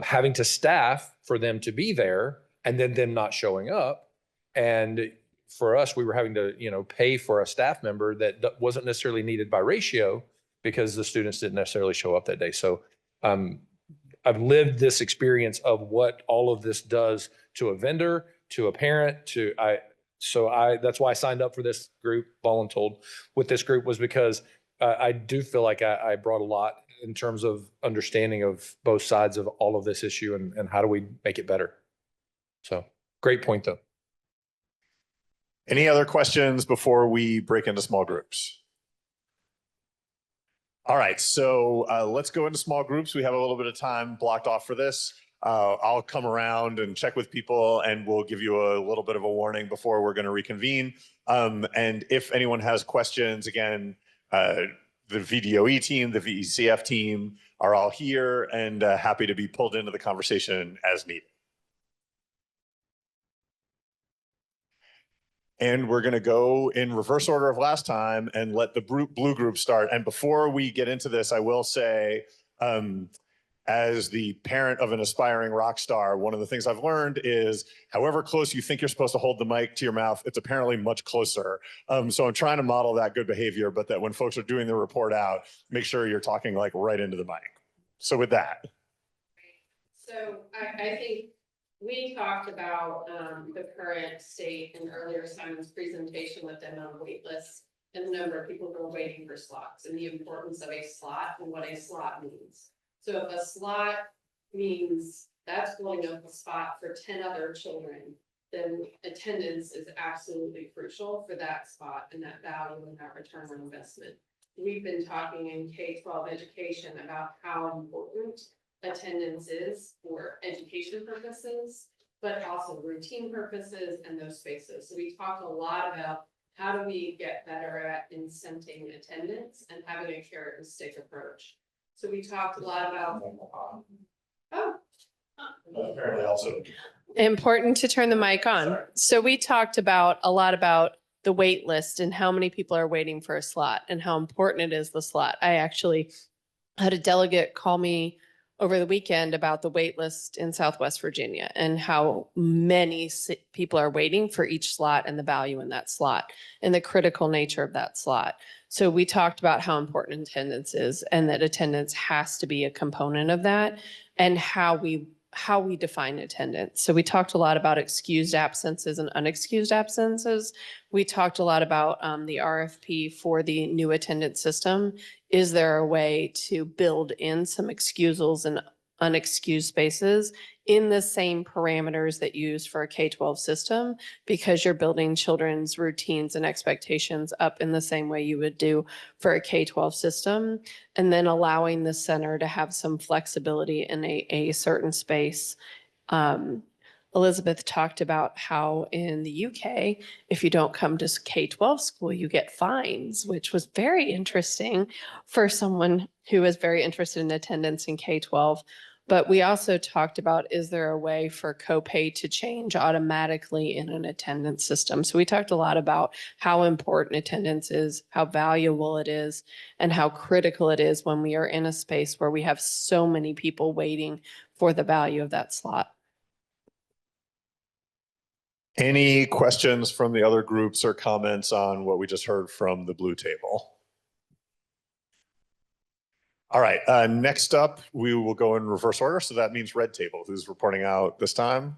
Having to staff for them to be there and then them not showing up. And for us, we were having to, pay for a staff member that wasn't necessarily needed by ratio because the students didn't necessarily show up that day. So I've lived this experience of what all of this does to a vendor, to a parent, that's why I signed up for this group, voluntold with this group, was because I do feel like I brought a lot in terms of understanding of both sides of all of this issue, and how do we make it better. So great point though. Any other questions before we break into small groups? All right, so let's go into small groups. We have a little bit of time blocked off for this. I'll come around and check with people and we'll give you a little bit of a warning before we're going to reconvene. And if anyone has questions, again, the VDOE team, the VECF team are all here and happy to be pulled into the conversation as needed. And we're going to go in reverse order of last time and let the blue group start. And before we get into this, I will say, as the parent of an aspiring rock star, one of the things I've learned is however close you think you're supposed to hold the mic to your mouth, it's apparently much closer. So I'm trying to model that good behavior, but that when folks are doing the report out, make sure you're talking like right into the mic. So with that. So I think we talked about the current state in earlier Simon's presentation with them on wait lists and the number of people who are waiting for slots and the importance of a slot and what a slot means. So if a slot means that's filling up a spot for 10 other children, then attendance is absolutely crucial for that spot and that value and that return on investment. We've been talking in K-12 education about how important attendance is for education purposes, but also routine purposes and those spaces. So we talked a lot about how do we get better at incenting attendance and having a carrot and stick approach. So we talked a lot about, Apparently also. important to turn the mic on. Sorry. So we talked about a lot about the wait list and how many people are waiting for a slot and how important it is, the slot. I actually had a delegate call me over the weekend about the wait list in Southwest Virginia and how many people are waiting for each slot and the value in that slot and the critical nature of that slot. So we talked about how important attendance is and that attendance has to be a component of that and how we define attendance. So we talked a lot about excused absences and unexcused absences. We talked a lot about the RFP for the new attendance system. Is there a way to build in some excusals and unexcused spaces in the same parameters that you use for a K-12 system, because you're building children's routines and expectations up in the same way you would do for a K-12 system, and then allowing the center to have some flexibility in a certain space. Elizabeth talked about how in the UK, if you don't come to K-12 school, you get fines, which was very interesting for someone who is very interested in attendance in K-12. But we also talked about, is there a way for copay to change automatically in an attendance system? So we talked a lot about how important attendance is, how valuable it is, and how critical it is when we are in a space where we have so many people waiting for the value of that slot. Any questions from the other groups or comments on what we just heard from the blue table? All right, next up, we will go in reverse order. So that means red table. Who's reporting out this time?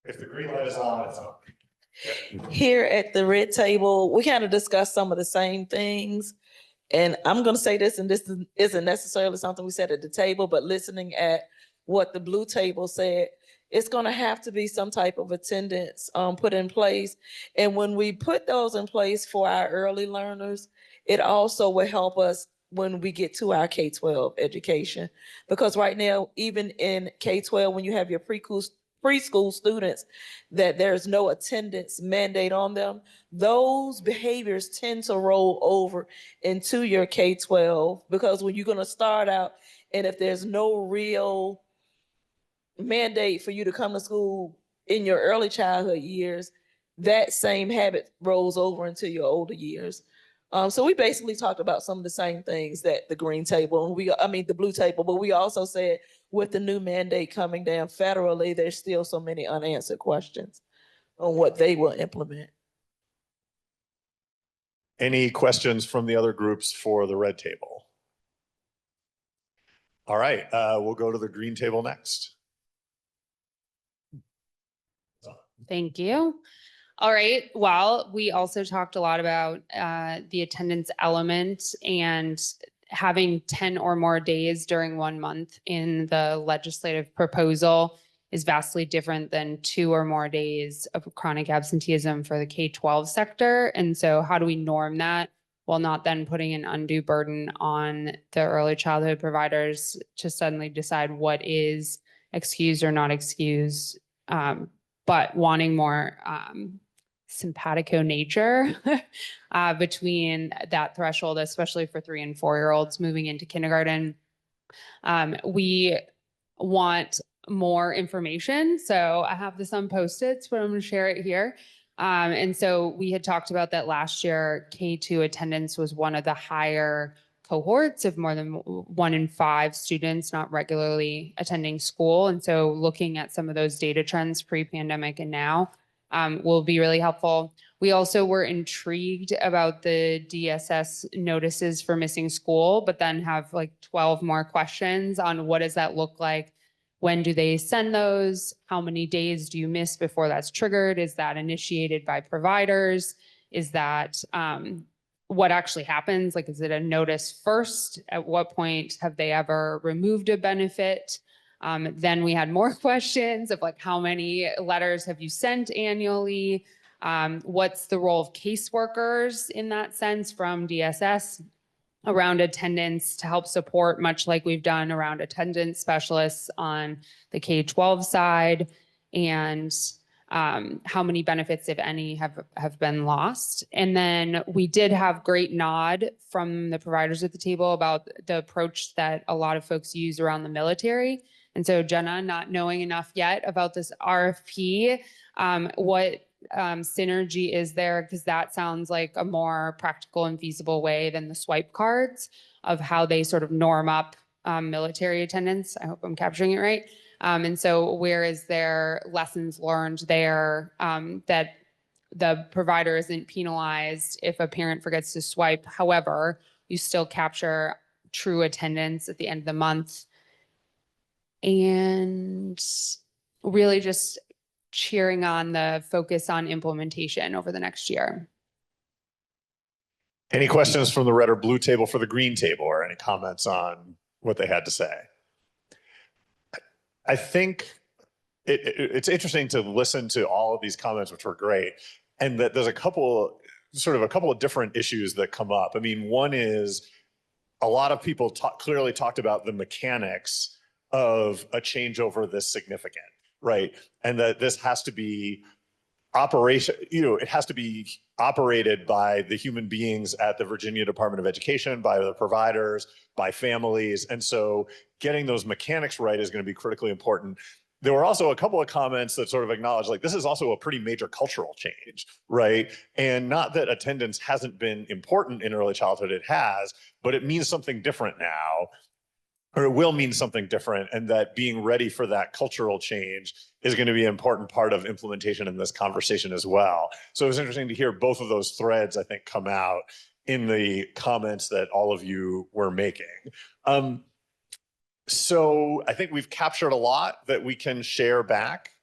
If the green light is on, it's on. Here at the red table, we kind of discussed some of the same things. And I'm going to say this, and this isn't necessarily something we said at the table, but listening at what the blue table said, it's going to have to be some type of attendance put in place. And when we put those in place for our early learners, it also will help us when we get to our K-12 education. Because right now, even in K-12, when you have your preschool students, that there's no attendance mandate on them, those behaviors tend to roll over into your K-12, because when you're going to start out, and if there's no real mandate for you to come to school in your early childhood years, that same habit rolls over into your older years. So we basically talked about some of the same things that the green table, and the blue table, but we also said with the new mandate coming down federally, there's still so many unanswered questions on what they will implement. Any questions from the other groups for the red table? All right, we'll go to the green table next. Thank you. All right. Well, we also talked a lot about the attendance element and having 10 or more days during 1 month in the legislative proposal. is vastly different than 2 or more days of chronic absenteeism for the K-12 sector. And so how do we norm that while not then putting an undue burden on the early childhood providers to suddenly decide what is excused or not excused, but wanting more simpatico nature between that threshold, especially for 3 and 4-year-olds moving into kindergarten. We want more information. So I have this on Post-its, but I'm going to share it here. And so we had talked about that last year, K2 attendance was one of the higher cohorts of more than 1 in 5 students not regularly attending school. And so looking at some of those data trends pre-pandemic and now will be really helpful. We also were intrigued about the DSS notices for missing school, but then have like 12 more questions on what does that look like? When do they send those? How many days do you miss before that's triggered? Is that initiated by providers? Is that what actually happens? Like, is it a notice first? At what point have they ever removed a benefit? Then we had more questions of like, how many letters have you sent annually? What's the role of caseworkers in that sense from DSS around attendance to help support, much like we've done around attendance specialists on the K-12 side, and how many benefits, if any, have been lost. And then we did have great nod from the providers at the table about the approach that a lot of folks use around the military. And so Jenna, not knowing enough yet about this RFP, what synergy is there? Because that sounds like a more practical and feasible way than the swipe cards of how they sort of norm up military attendance. I hope I'm capturing it right. And so where is there lessons learned there that the provider isn't penalized if a parent forgets to swipe? However, you still capture true attendance at the end of the month. And really just cheering on the focus on implementation over the next year. Any questions from the red or blue table for the green table, or any comments on what they had to say? I think it's interesting to listen to all of these comments, which were great, and that there's a couple of different issues that come up. I mean, one is a lot of people clearly talked about the mechanics of a changeover this significant, right? And that this has to be it has to be operated by the human beings at the Virginia Department of Education, by the providers, by families. And so getting those mechanics right is going to be critically important. There were also a couple of comments that sort of acknowledge, like, this is also a pretty major cultural change, right? And not that attendance hasn't been important in early childhood, it has, but it means something different now, or it will mean something different, and that being ready for that cultural change is going to be an important part of implementation in this conversation as well. So it was interesting to hear both of those threads, I think, come out in the comments that all of you were making. So I think we've captured a lot that we can share back.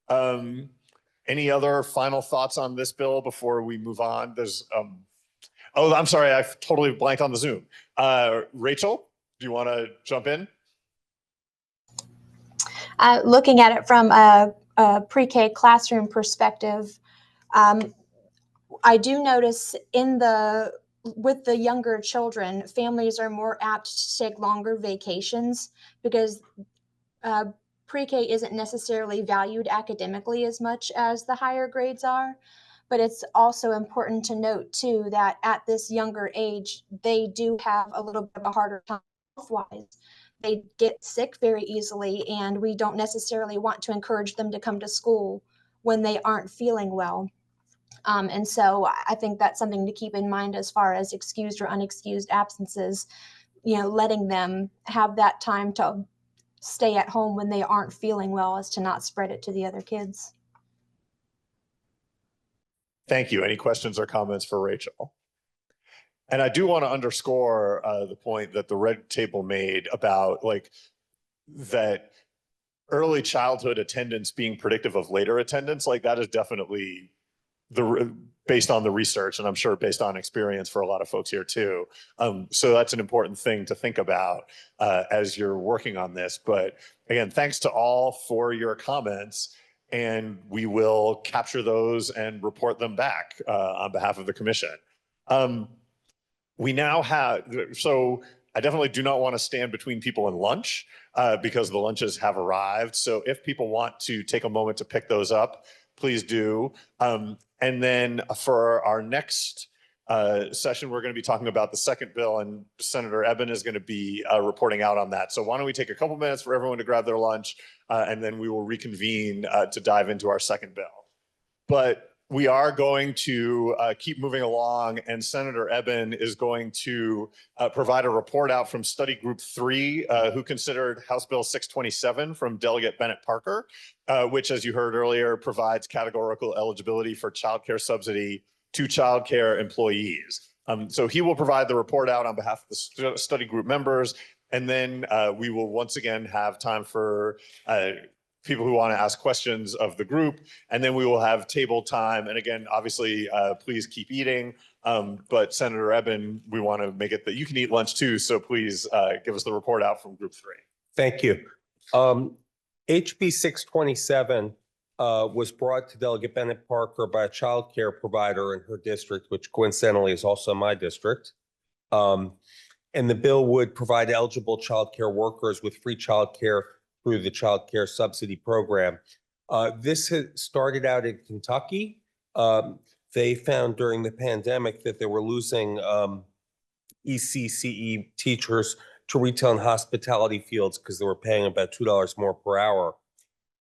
Any other final thoughts on this bill before we move on? There's, oh, I'm sorry, I've totally blanked on the Zoom. Rachel, do you want to jump in? Looking at it from a pre-K classroom perspective, I do notice with the younger children, families are more apt to take longer vacations because pre-K isn't necessarily valued academically as much as the higher grades are. But it's also important to note too that at this younger age, they do have a little bit of a harder time health-wise. They get sick very easily, and we don't necessarily want to encourage them to come to school when they aren't feeling well. And so I think that's something to keep in mind as far as excused or unexcused absences, letting them have that time to stay at home when they aren't feeling well, as to not spread it to the other kids. Thank you. Any questions or comments for Rachel? And I do want to underscore the point that the red table made about that early childhood attendance being predictive of later attendance. Like, that is definitely based on the research, and I'm sure based on experience for a lot of folks here too. So that's an important thing to think about as you're working on this. But again, thanks to all for your comments, and we will capture those and report them back on behalf of the commission. We now have, so I definitely do not want to stand between people and lunch because the lunches have arrived. So if people want to take a moment to pick those up, please do. And then for our next session, we're going to be talking about the second bill, and Senator Eben is going to be reporting out on that. So why don't we take a couple minutes for everyone to grab their lunch, and then we will reconvene to dive into our second bill. But we are going to keep moving along, and Senator Eben is going to provide a report out from Study Group 3, who considered House Bill 627 from Delegate Bennett Parker, which, as you heard earlier, provides categorical eligibility for child care subsidy to child care employees. So he will provide the report out on behalf of the study group members, and then we will once again have time for people who want to ask questions of the group, and then we will have table time. And again, obviously, please keep eating. But Senator Eben, we want to make it that you can eat lunch too. So please give us the report out from Group 3. Thank you. HB 627 was brought to Delegate Bennett Parker by a child care provider in her district, which coincidentally is also my district. And the bill would provide eligible child care workers with free child care through the child care subsidy program. This had started out in Kentucky. They found during the pandemic that they were losing ECCE teachers to retail and hospitality fields because they were paying about $2 more per hour.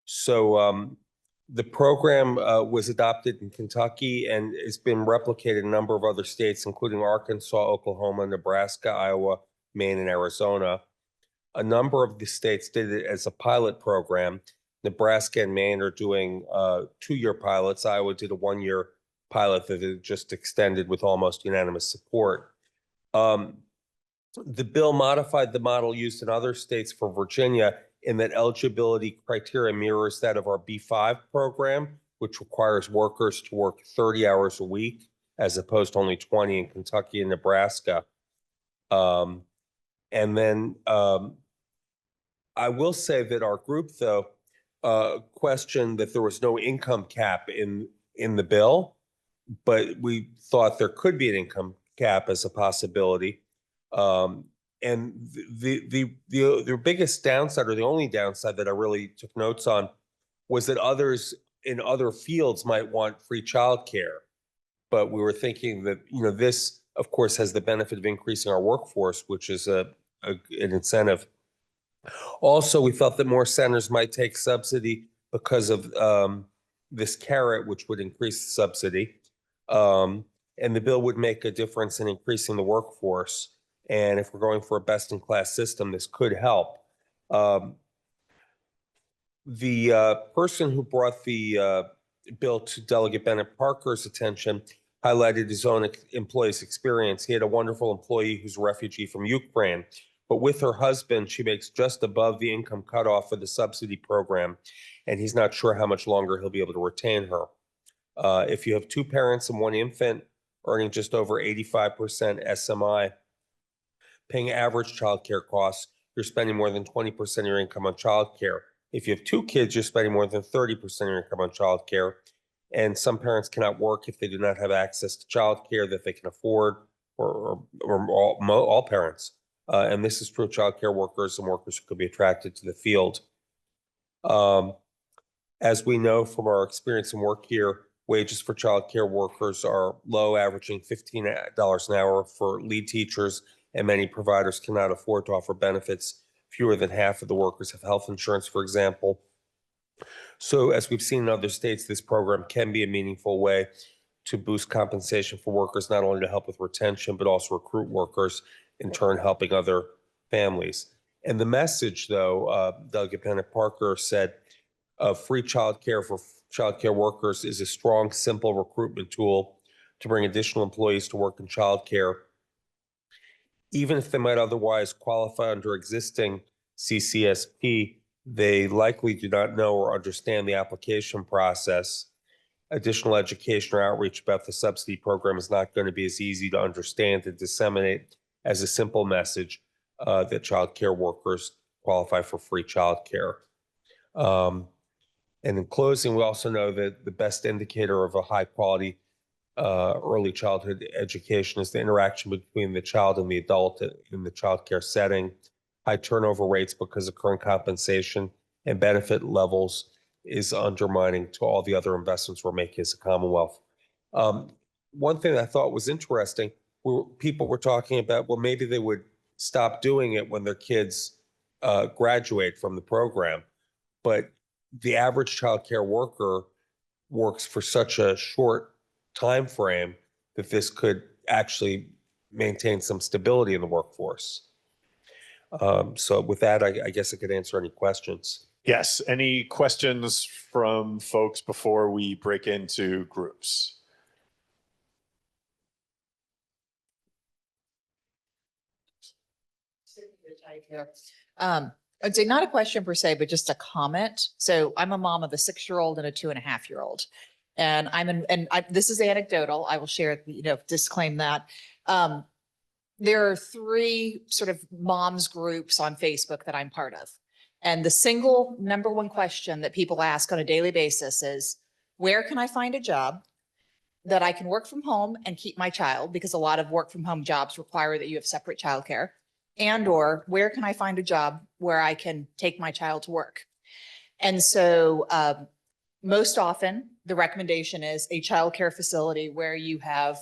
So the program was adopted in Kentucky and has been replicated in a number of other states, including Arkansas, Oklahoma, Nebraska, Iowa, Maine, and Arizona. A number of the states did it as a pilot program. Nebraska and Maine are doing 2-year pilots. Iowa did a 1-year pilot that it just extended with almost unanimous support. The bill modified the model used in other states for Virginia in that eligibility criteria mirrors that of our B5 program, which requires workers to work 30 hours a week as opposed to only 20 in Kentucky and Nebraska. And then I will say that our group, though, questioned that there was no income cap in the bill, but we thought there could be an income cap as a possibility. And the biggest downside, or the only downside that I really took notes on, was that others in other fields might want free childcare. But we were thinking that, this, of course, has the benefit of increasing our workforce, which is an incentive. Also, we felt that more centers might take subsidy because of this carrot, which would increase the subsidy. And the bill would make a difference in increasing the workforce. And if we're going for a best-in-class system, this could help. The person who brought the bill to Delegate Bennett Parker's attention highlighted his own employee's experience. He had a wonderful employee who's a refugee from Ukraine. But with her husband, she makes just above the income cutoff for the subsidy program, and he's not sure how much longer he'll be able to retain her. If you have 2 parents and 1 infant earning just over 85% SMI, paying average child care costs, you're spending more than 20% of your income on child care. If you have 2 kids, you're spending more than 30% of your income on child care. And some parents cannot work if they do not have access to child care that they can afford, or all parents. And this is true of child care workers and workers who could be attracted to the field. As we know from our experience and work here, wages for child care workers are low, averaging $15 an hour for lead teachers, and many providers cannot afford to offer benefits. Fewer than half of the workers have health insurance, for example. So as we've seen in other states, this program can be a meaningful way to boost compensation for workers, not only to help with retention, but also recruit workers, in turn helping other families. And the message, though, Delegate Bennett Parker said, free childcare for childcare workers is a strong, simple recruitment tool to bring additional employees to work in childcare, even if they might otherwise qualify under existing CCSP. They likely do not know or understand the application process. additional education or outreach about the subsidy program is not going to be as easy to understand and disseminate as a simple message that child care workers qualify for free child care. And in closing, we also know that the best indicator of a high quality early childhood education is the interaction between the child and the adult in the child care setting. High turnover rates because of current compensation and benefit levels is undermining to all the other investments we're making as a Commonwealth. One thing I thought was interesting, people were talking about, well, maybe they would stop doing it when their kids graduate from the program. But the average child care worker works for such a short time frame that this could actually maintain some stability in the workforce. So with that, I guess I could answer any questions. Yes. Any questions from folks before we break into groups? I'd say not a question per se, but just a comment. So I'm a mom of a 6-year-old and a 2.5-year-old. And this is anecdotal. I will share, disclaim that. There are 3 sort of moms groups on Facebook that I'm part of. And the single number one question that people ask on a daily basis is, where can I find a job that I can work from home and keep my child? Because a lot of work from home jobs require that you have separate childcare. And or where can I find a job where I can take my child to work? And so most often the recommendation is a childcare facility where you have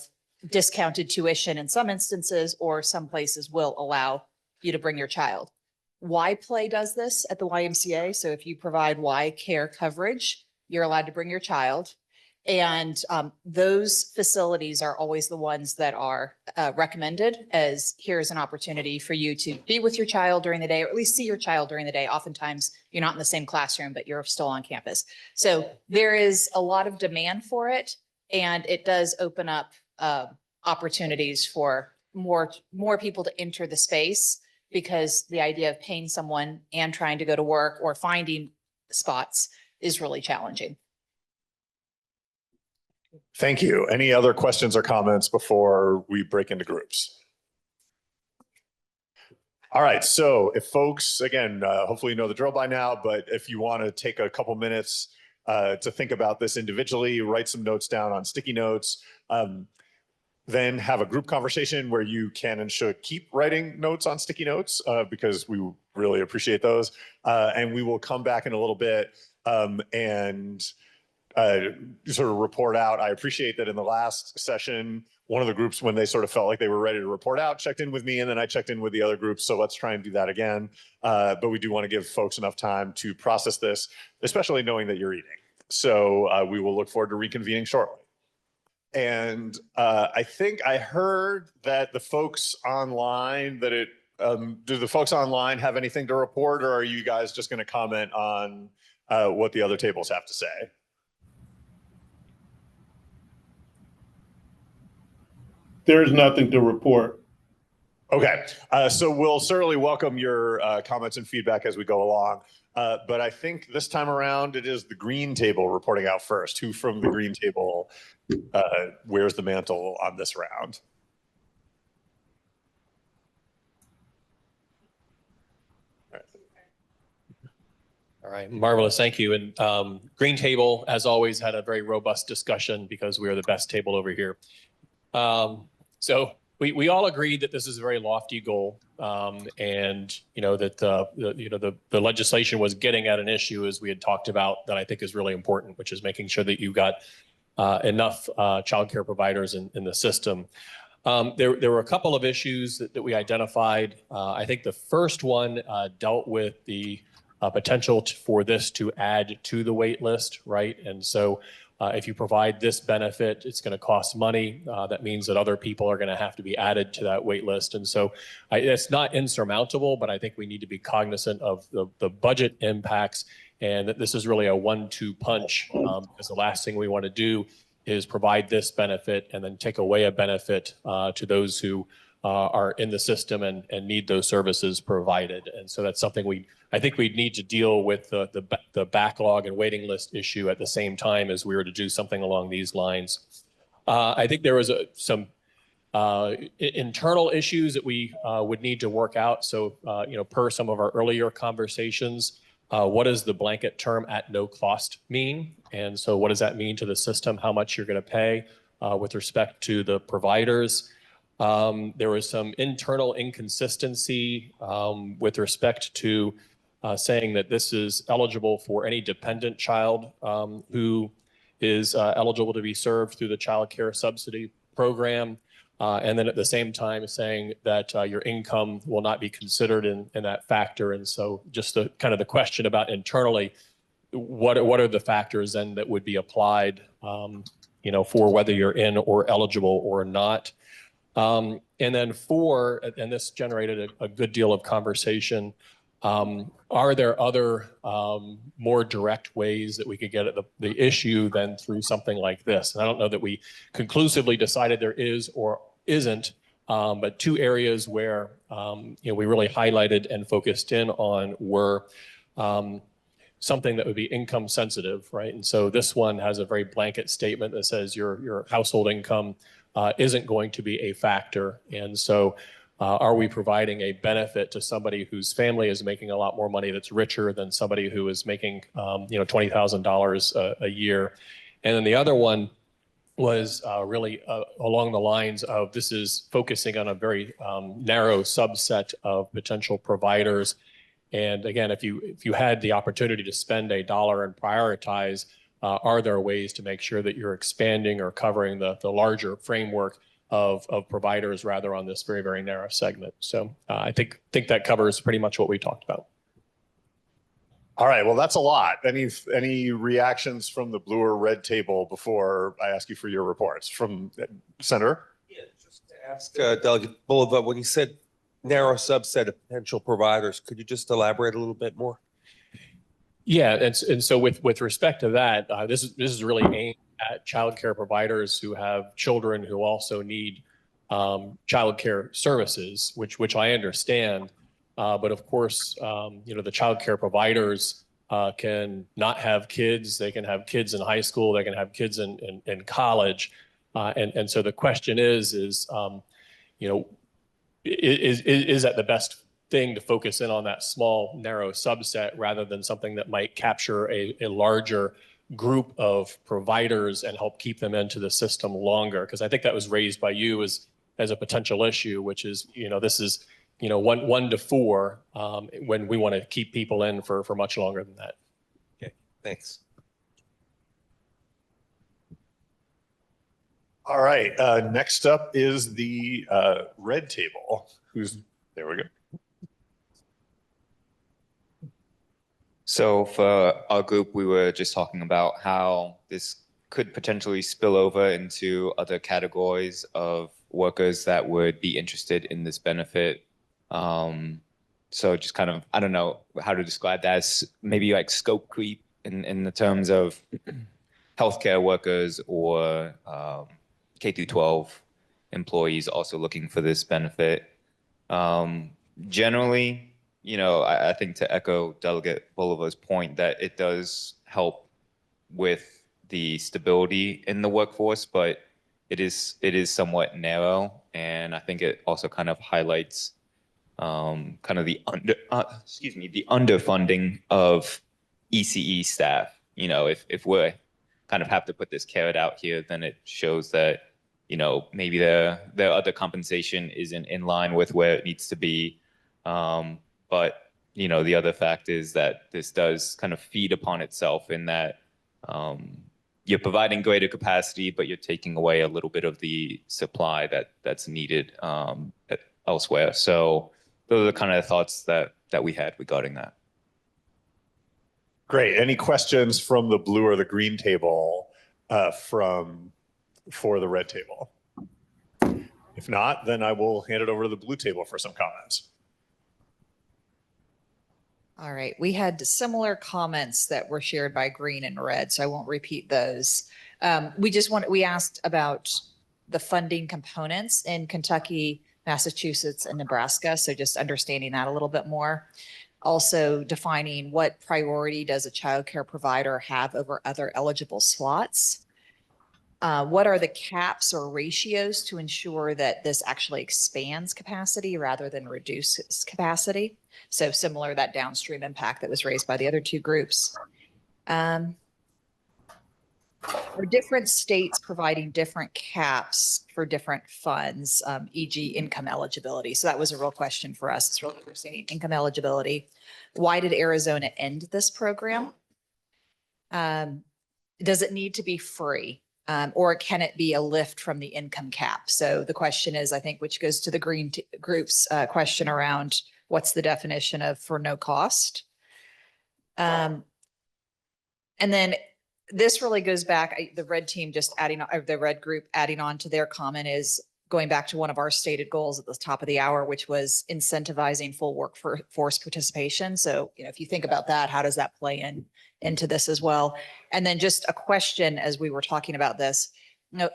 discounted tuition in some instances, or some places will allow you to bring your child. Y Play does this at the YMCA. So if you provide Y Care coverage, you're allowed to bring your child. And those facilities are always the ones that are recommended as here's an opportunity for you to be with your child during the day, or at least see your child during the day. Oftentimes you're not in the same classroom, but you're still on campus. So there is a lot of demand for it, and it does open up opportunities for more people to enter the space, because the idea of paying someone and trying to go to work or finding spots is really challenging. Thank you. Any other questions or comments before we break into groups? All right. So if folks, again, hopefully you know the drill by now, but if you want to take a couple minutes to think about this individually, write some notes down on sticky notes, then have a group conversation where you can and should keep writing notes on sticky notes because we really appreciate those. And we will come back in a little bit and sort of report out. I appreciate that in the last session, one of the groups, when they sort of felt like they were ready to report out, checked in with me, and then I checked in with the other groups. So let's try and do that again. But we do want to give folks enough time to process this, especially knowing that you're eating. So we will look forward to reconvening shortly. And I think I heard that the folks online, do the folks online have anything to report, or are you guys just going to comment on what the other tables have to say? There's nothing to report. Okay, so we'll certainly welcome your comments and feedback as we go along. But I think this time around, it is the green table reporting out first. Who from the green table wears the mantle on this round? All right, marvelous, thank you. And Green Table, as always, had a very robust discussion because we are the best table over here. So we all agreed that this is a very lofty goal, and that the legislation was getting at an issue, as we had talked about, that I think is really important, which is making sure that you've got enough childcare providers in the system. There were a couple of issues that we identified. I think the first one dealt with the potential for this to add to the wait list, right? And so if you provide this benefit, it's going to cost money. That means that other people are going to have to be added to that wait list. And so it's not insurmountable, but I think we need to be cognizant of the budget impacts, and that this is really a 1-2 punch, because the last thing we want to do is provide this benefit and then take away a benefit to those who are in the system and need those services provided. And so that's something I think we need to deal with the backlog and waiting list issue at the same time as we were to do something along these lines. I think there was some internal issues that we would need to work out. So, per some of our earlier conversations, what does the blanket term at no cost mean? And so what does that mean to the system? How much you're going to pay with respect to the providers? There was some internal inconsistency with respect to saying that this is eligible for any dependent child who is eligible to be served through the child care subsidy program. And then at the same time saying that your income will not be considered in that factor. And so just the kind of the question about internally, what are the factors then that would be applied, for whether you're in or eligible or not. And then and this generated a good deal of conversation. Are there other more direct ways that we could get at the issue than through something like this? And I don't know that we conclusively decided there is or isn't, but two areas where we really highlighted and focused in on were something that would be income sensitive, right? And so this one has a very blanket statement that says your household income isn't going to be a factor. And so are we providing a benefit to somebody whose family is making a lot more money that's richer than somebody who is making $20,000 a year? And then the other one was really along the lines of this is focusing on a very narrow subset of potential providers. And again, if you had the opportunity to spend $1 and prioritize, are there ways to make sure that you're expanding or covering the larger framework of providers rather on this very, very narrow segment? So I think that covers pretty much what we talked about. All right, well, that's a lot. Any reactions from the blue or red table before I ask you for your reports from Senator? Yeah, just to ask Delegate Bulova, when you said narrow subset of potential providers, could you just elaborate a little bit more? Yeah, and so with respect to that, this is really aimed at childcare providers who have children who also need childcare services, which I understand. But of course, the childcare providers can not have kids. They can have kids in high school. They can have kids in college. And so the question is that the best thing to focus in on that small, narrow subset rather than something that might capture a larger group of providers and help keep them into the system longer? Because I think that was raised by you as a potential issue, which is, this is 1 to 4 when we want to keep people in for much longer than that. Okay, thanks. All right, next up is the red table. There we go. So for our group, we were just talking about how this could potentially spill over into other categories of workers that would be interested in this benefit. So just kind of, I don't know how to describe that, as maybe like scope creep in the terms of healthcare workers or K through 12 employees also looking for this benefit. Generally, I think to echo Delegate Bulova's point that it does help with the stability in the workforce, but it is somewhat narrow, and I think it also kind of highlights kind of the underfunding of ECE staff. If we kind of have to put this carrot out here, then it shows that maybe their other compensation isn't in line with where it needs to be. But the other fact is that this does kind of feed upon itself in that you're providing greater capacity, but you're taking away a little bit of the supply that's needed elsewhere. So those are kind of the thoughts that we had regarding that. Great. Any questions from the blue or the green table for the red table? If not, then I will hand it over to the blue table for some comments. All right, we had similar comments that were shared by green and red, so I won't repeat those. We asked about the funding components. In Kentucky, Massachusetts, and Nebraska. So just understanding that a little bit more. Also defining what priority does a childcare provider have over other eligible slots? What are the caps or ratios to ensure that this actually expands capacity rather than reduces capacity? So similar, that downstream impact that was raised by the other two groups. Are different states providing different caps for different funds, e.g. income eligibility? So that was a real question for us. It's really understanding income eligibility. Why did Arizona end this program? Does it need to be free? Or can it be a lift from the income cap? So the question is, I think, which goes to the Green Group's question around what's the definition of for no cost? And then this really goes back, the red team just adding, or the red group adding on to their comment is going back to one of our stated goals at the top of the hour, which was incentivizing full workforce participation. So, if you think about that, how does that play into this as well? And then just a question as we were talking about this,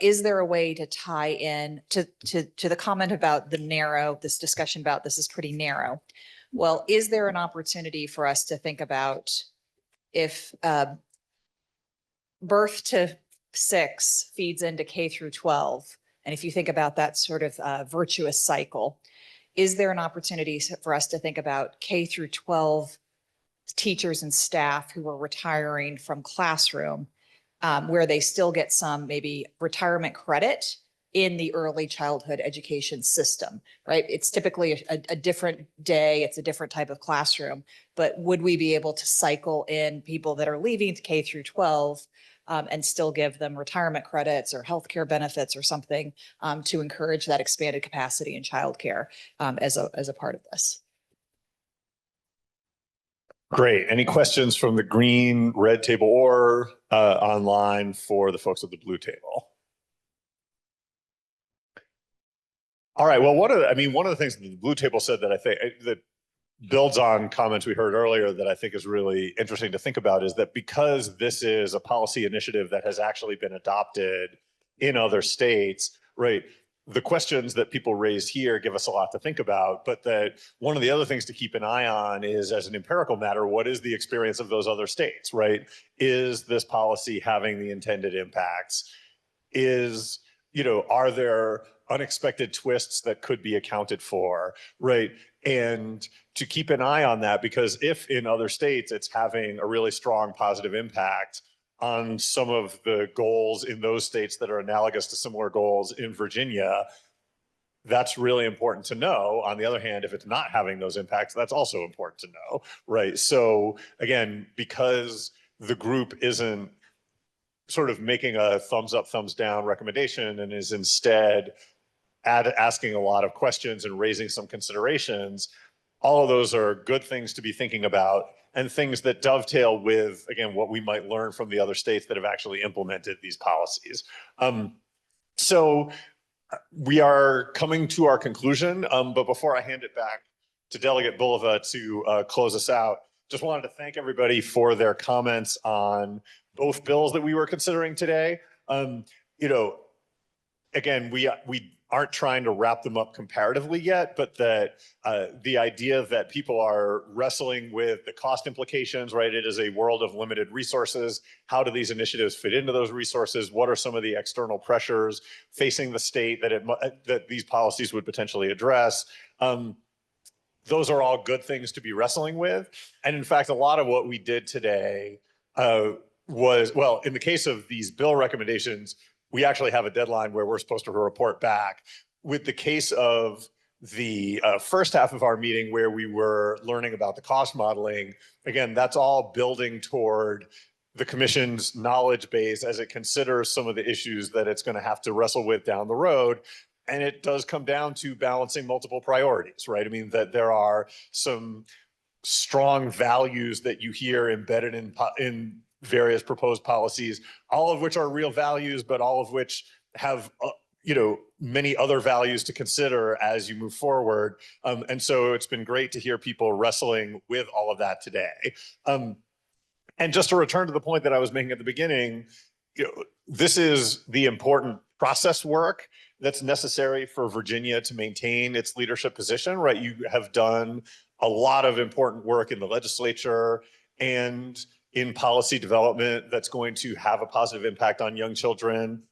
is there a way to tie in to the comment about this discussion about this is pretty narrow. Well, is there an opportunity for us to think about if birth to 6 feeds into K through 12. And if you think about that sort of virtuous cycle, is there an opportunity for us to think about K through 12 teachers and staff who are retiring from classroom, where they still get some maybe retirement credit in the early childhood education system, right? It's typically a different day, it's a different type of classroom, but would we be able to cycle in people that are leaving K through 12 and still give them retirement credits or healthcare benefits or something to encourage that expanded capacity in childcare as a part of this? Great. Any questions from the green, red table or online for the folks at the blue table? All right. Well, one of the things that the blue table said that I think that builds on comments we heard earlier that I think is really interesting to think about is that because this is a policy initiative that has actually been adopted in other states, right? The questions that people raised here give us a lot to think about, but that one of the other things to keep an eye on is, as an empirical matter, what is the experience of those other states, right? Is this policy having the intended impacts? Are there unexpected twists that could be accounted for, right? And to keep an eye on that, because if in other states it's having a really strong positive impact on some of the goals in those states that are analogous to similar goals in Virginia, that's really important to know. On the other hand, if it's not having those impacts, that's also important to know, right? So again, because the group isn't sort of making a thumbs up, thumbs down recommendation and is instead asking a lot of questions and raising some considerations, all of those are good things to be thinking about and things that dovetail with, again, what we might learn from the other states that have actually implemented these policies. So we are coming to our conclusion, but before I hand it back to Delegate Bulova to close us out, just wanted to thank everybody for their comments on both bills that we were considering today. Again, we aren't trying to wrap them up comparatively yet, but that the idea that people are wrestling with the cost implications, right? It is a world of limited resources. How do these initiatives fit into those resources? What are some of the external pressures facing the state that these policies would potentially address? Those are all good things to be wrestling with. And in fact, a lot of what we did today was, well, in the case of these bill recommendations, we actually have a deadline where we're supposed to report back. With the case of the first half of our meeting where we were learning about the cost modeling, again, that's all building toward the commission's knowledge base as it considers some of the issues that it's going to have to wrestle with down the road. And it does come down to balancing multiple priorities, right? I mean, that there are some strong values that you hear embedded in various proposed policies, all of which are real values, but all of which have many other values to consider as you move forward. And so it's been great to hear people wrestling with all of that today. And just to return to the point that I was making at the beginning, this is the important process work that's necessary for Virginia to maintain its leadership position, right? You have done a lot of important work in the legislature and in policy development that's going to have a positive impact on young children,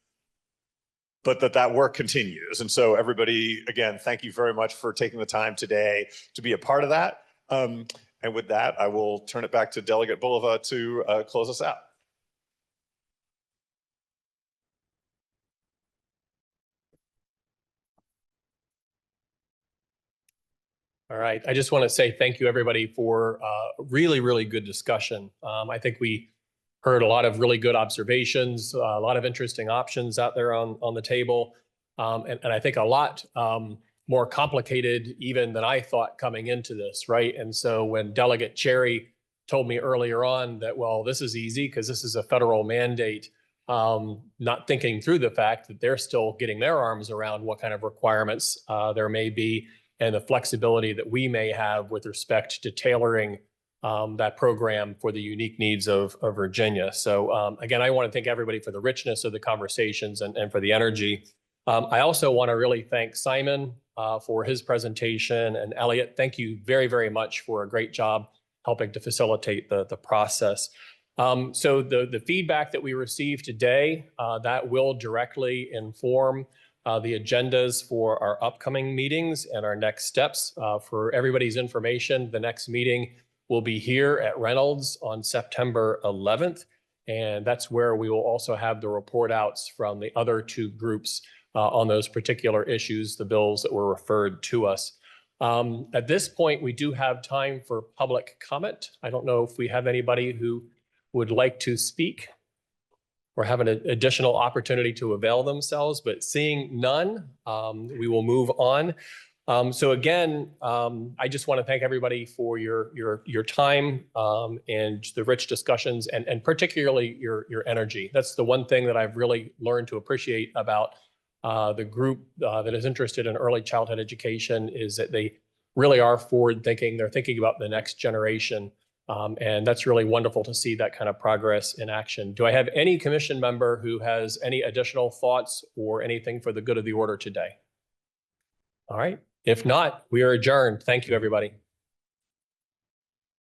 but that work continues. And so everybody, again, thank you very much for taking the time today to be a part of that. And with that, I will turn it back to Delegate Bulova to close us out. All right. I just want to say thank you, everybody, for really, really good discussion. I think we heard a lot of really good observations, a lot of interesting options out there on the table. And I think a lot more complicated even than I thought coming into this, right? And so when Delegate Cherry told me earlier on that, well, this is easy because this is a federal mandate, not thinking through the fact that they're still getting their arms around what kind of requirements there may be and the flexibility that we may have with respect to tailoring that program for the unique needs of Virginia. So again, I want to thank everybody for the richness of the conversations and for the energy. I also want to really thank Simon for his presentation, and Elliot, thank you very, very much for a great job helping to facilitate the process. So the feedback that we received today, that will directly inform the agendas for our upcoming meetings and our next steps. For everybody's information, the next meeting will be here at Reynolds on September 11th. And that's where we will also have the report outs from the other two groups on those particular issues, the bills that were referred to us. At this point, we do have time for public comment. I don't know if we have anybody who would like to speak or have an additional opportunity to avail themselves, but seeing none, we will move on. So again, I just want to thank everybody for your time and the rich discussions and particularly your energy. That's the one thing that I've really learned to appreciate about the group that is interested in early childhood education is that they really are forward thinking. They're thinking about the next generation. And that's really wonderful to see that kind of progress in action. Do I have any commission member who has any additional thoughts or anything for the good of the order today? All right. If not, we are adjourned. Thank you, everybody.